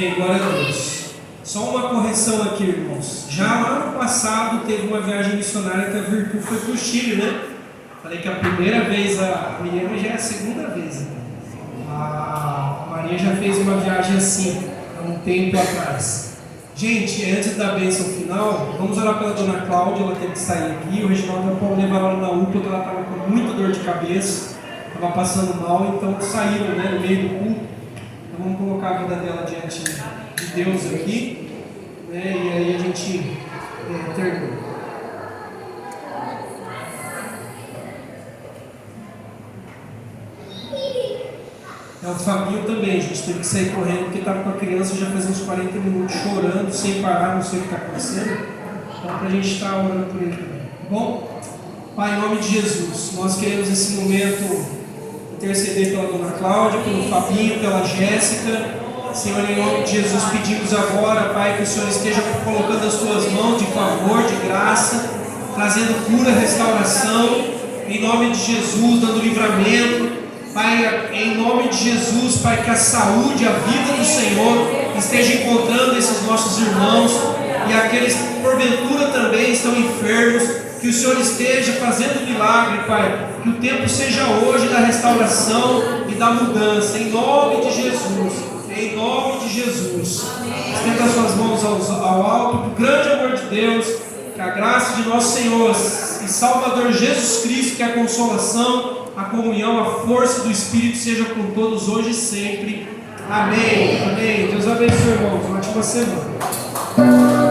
Amém, glória a Deus. Só uma correção aqui, irmãos. Já lá no passado teve uma viagem missionária que a Virtu foi para o Chile, né? Falei que a primeira vez, a Miriam já é a segunda vez. Né? A Maria já fez uma viagem assim, há um tempo atrás. Gente, antes da bênção final, vamos orar pela dona Cláudia, ela teve que sair aqui. O Reginaldo vai levar ela na UPA, porque ela estava com muita dor de cabeça, estava passando mal, então saíram, né, no meio do culto. Então vamos colocar a vida dela diante de Deus aqui, né, e aí a gente termina. O Fabinho também, a gente teve que sair correndo porque estava com a criança já faz uns 40 minutos chorando, sem parar, não sei o que está acontecendo. Então, para a gente estar orando por ele também, tá bom? Pai, em nome de Jesus, nós queremos nesse momento interceder pela dona Cláudia, pelo Fabinho, pela Jéssica. Senhor, em nome de Jesus, pedimos agora, Pai, que o Senhor esteja colocando as tuas mãos de favor, de graça, trazendo cura, restauração, em nome de Jesus, dando livramento. Pai, em nome de Jesus, Pai, que a saúde, a vida do Senhor esteja encontrando esses nossos irmãos e aqueles que porventura também estão enfermos, que o Senhor esteja fazendo milagre, Pai, que o tempo seja hoje da restauração e da mudança, em nome de Jesus, em nome de Jesus. Estenda as suas mãos ao alto, com o grande amor de Deus, que a graça de nosso Senhor e Salvador Jesus Cristo, que é a consolação, a comunhão, a força do Espírito seja com todos hoje e sempre. Amém. Amém. Deus abençoe, irmãos. Uma ótima semana.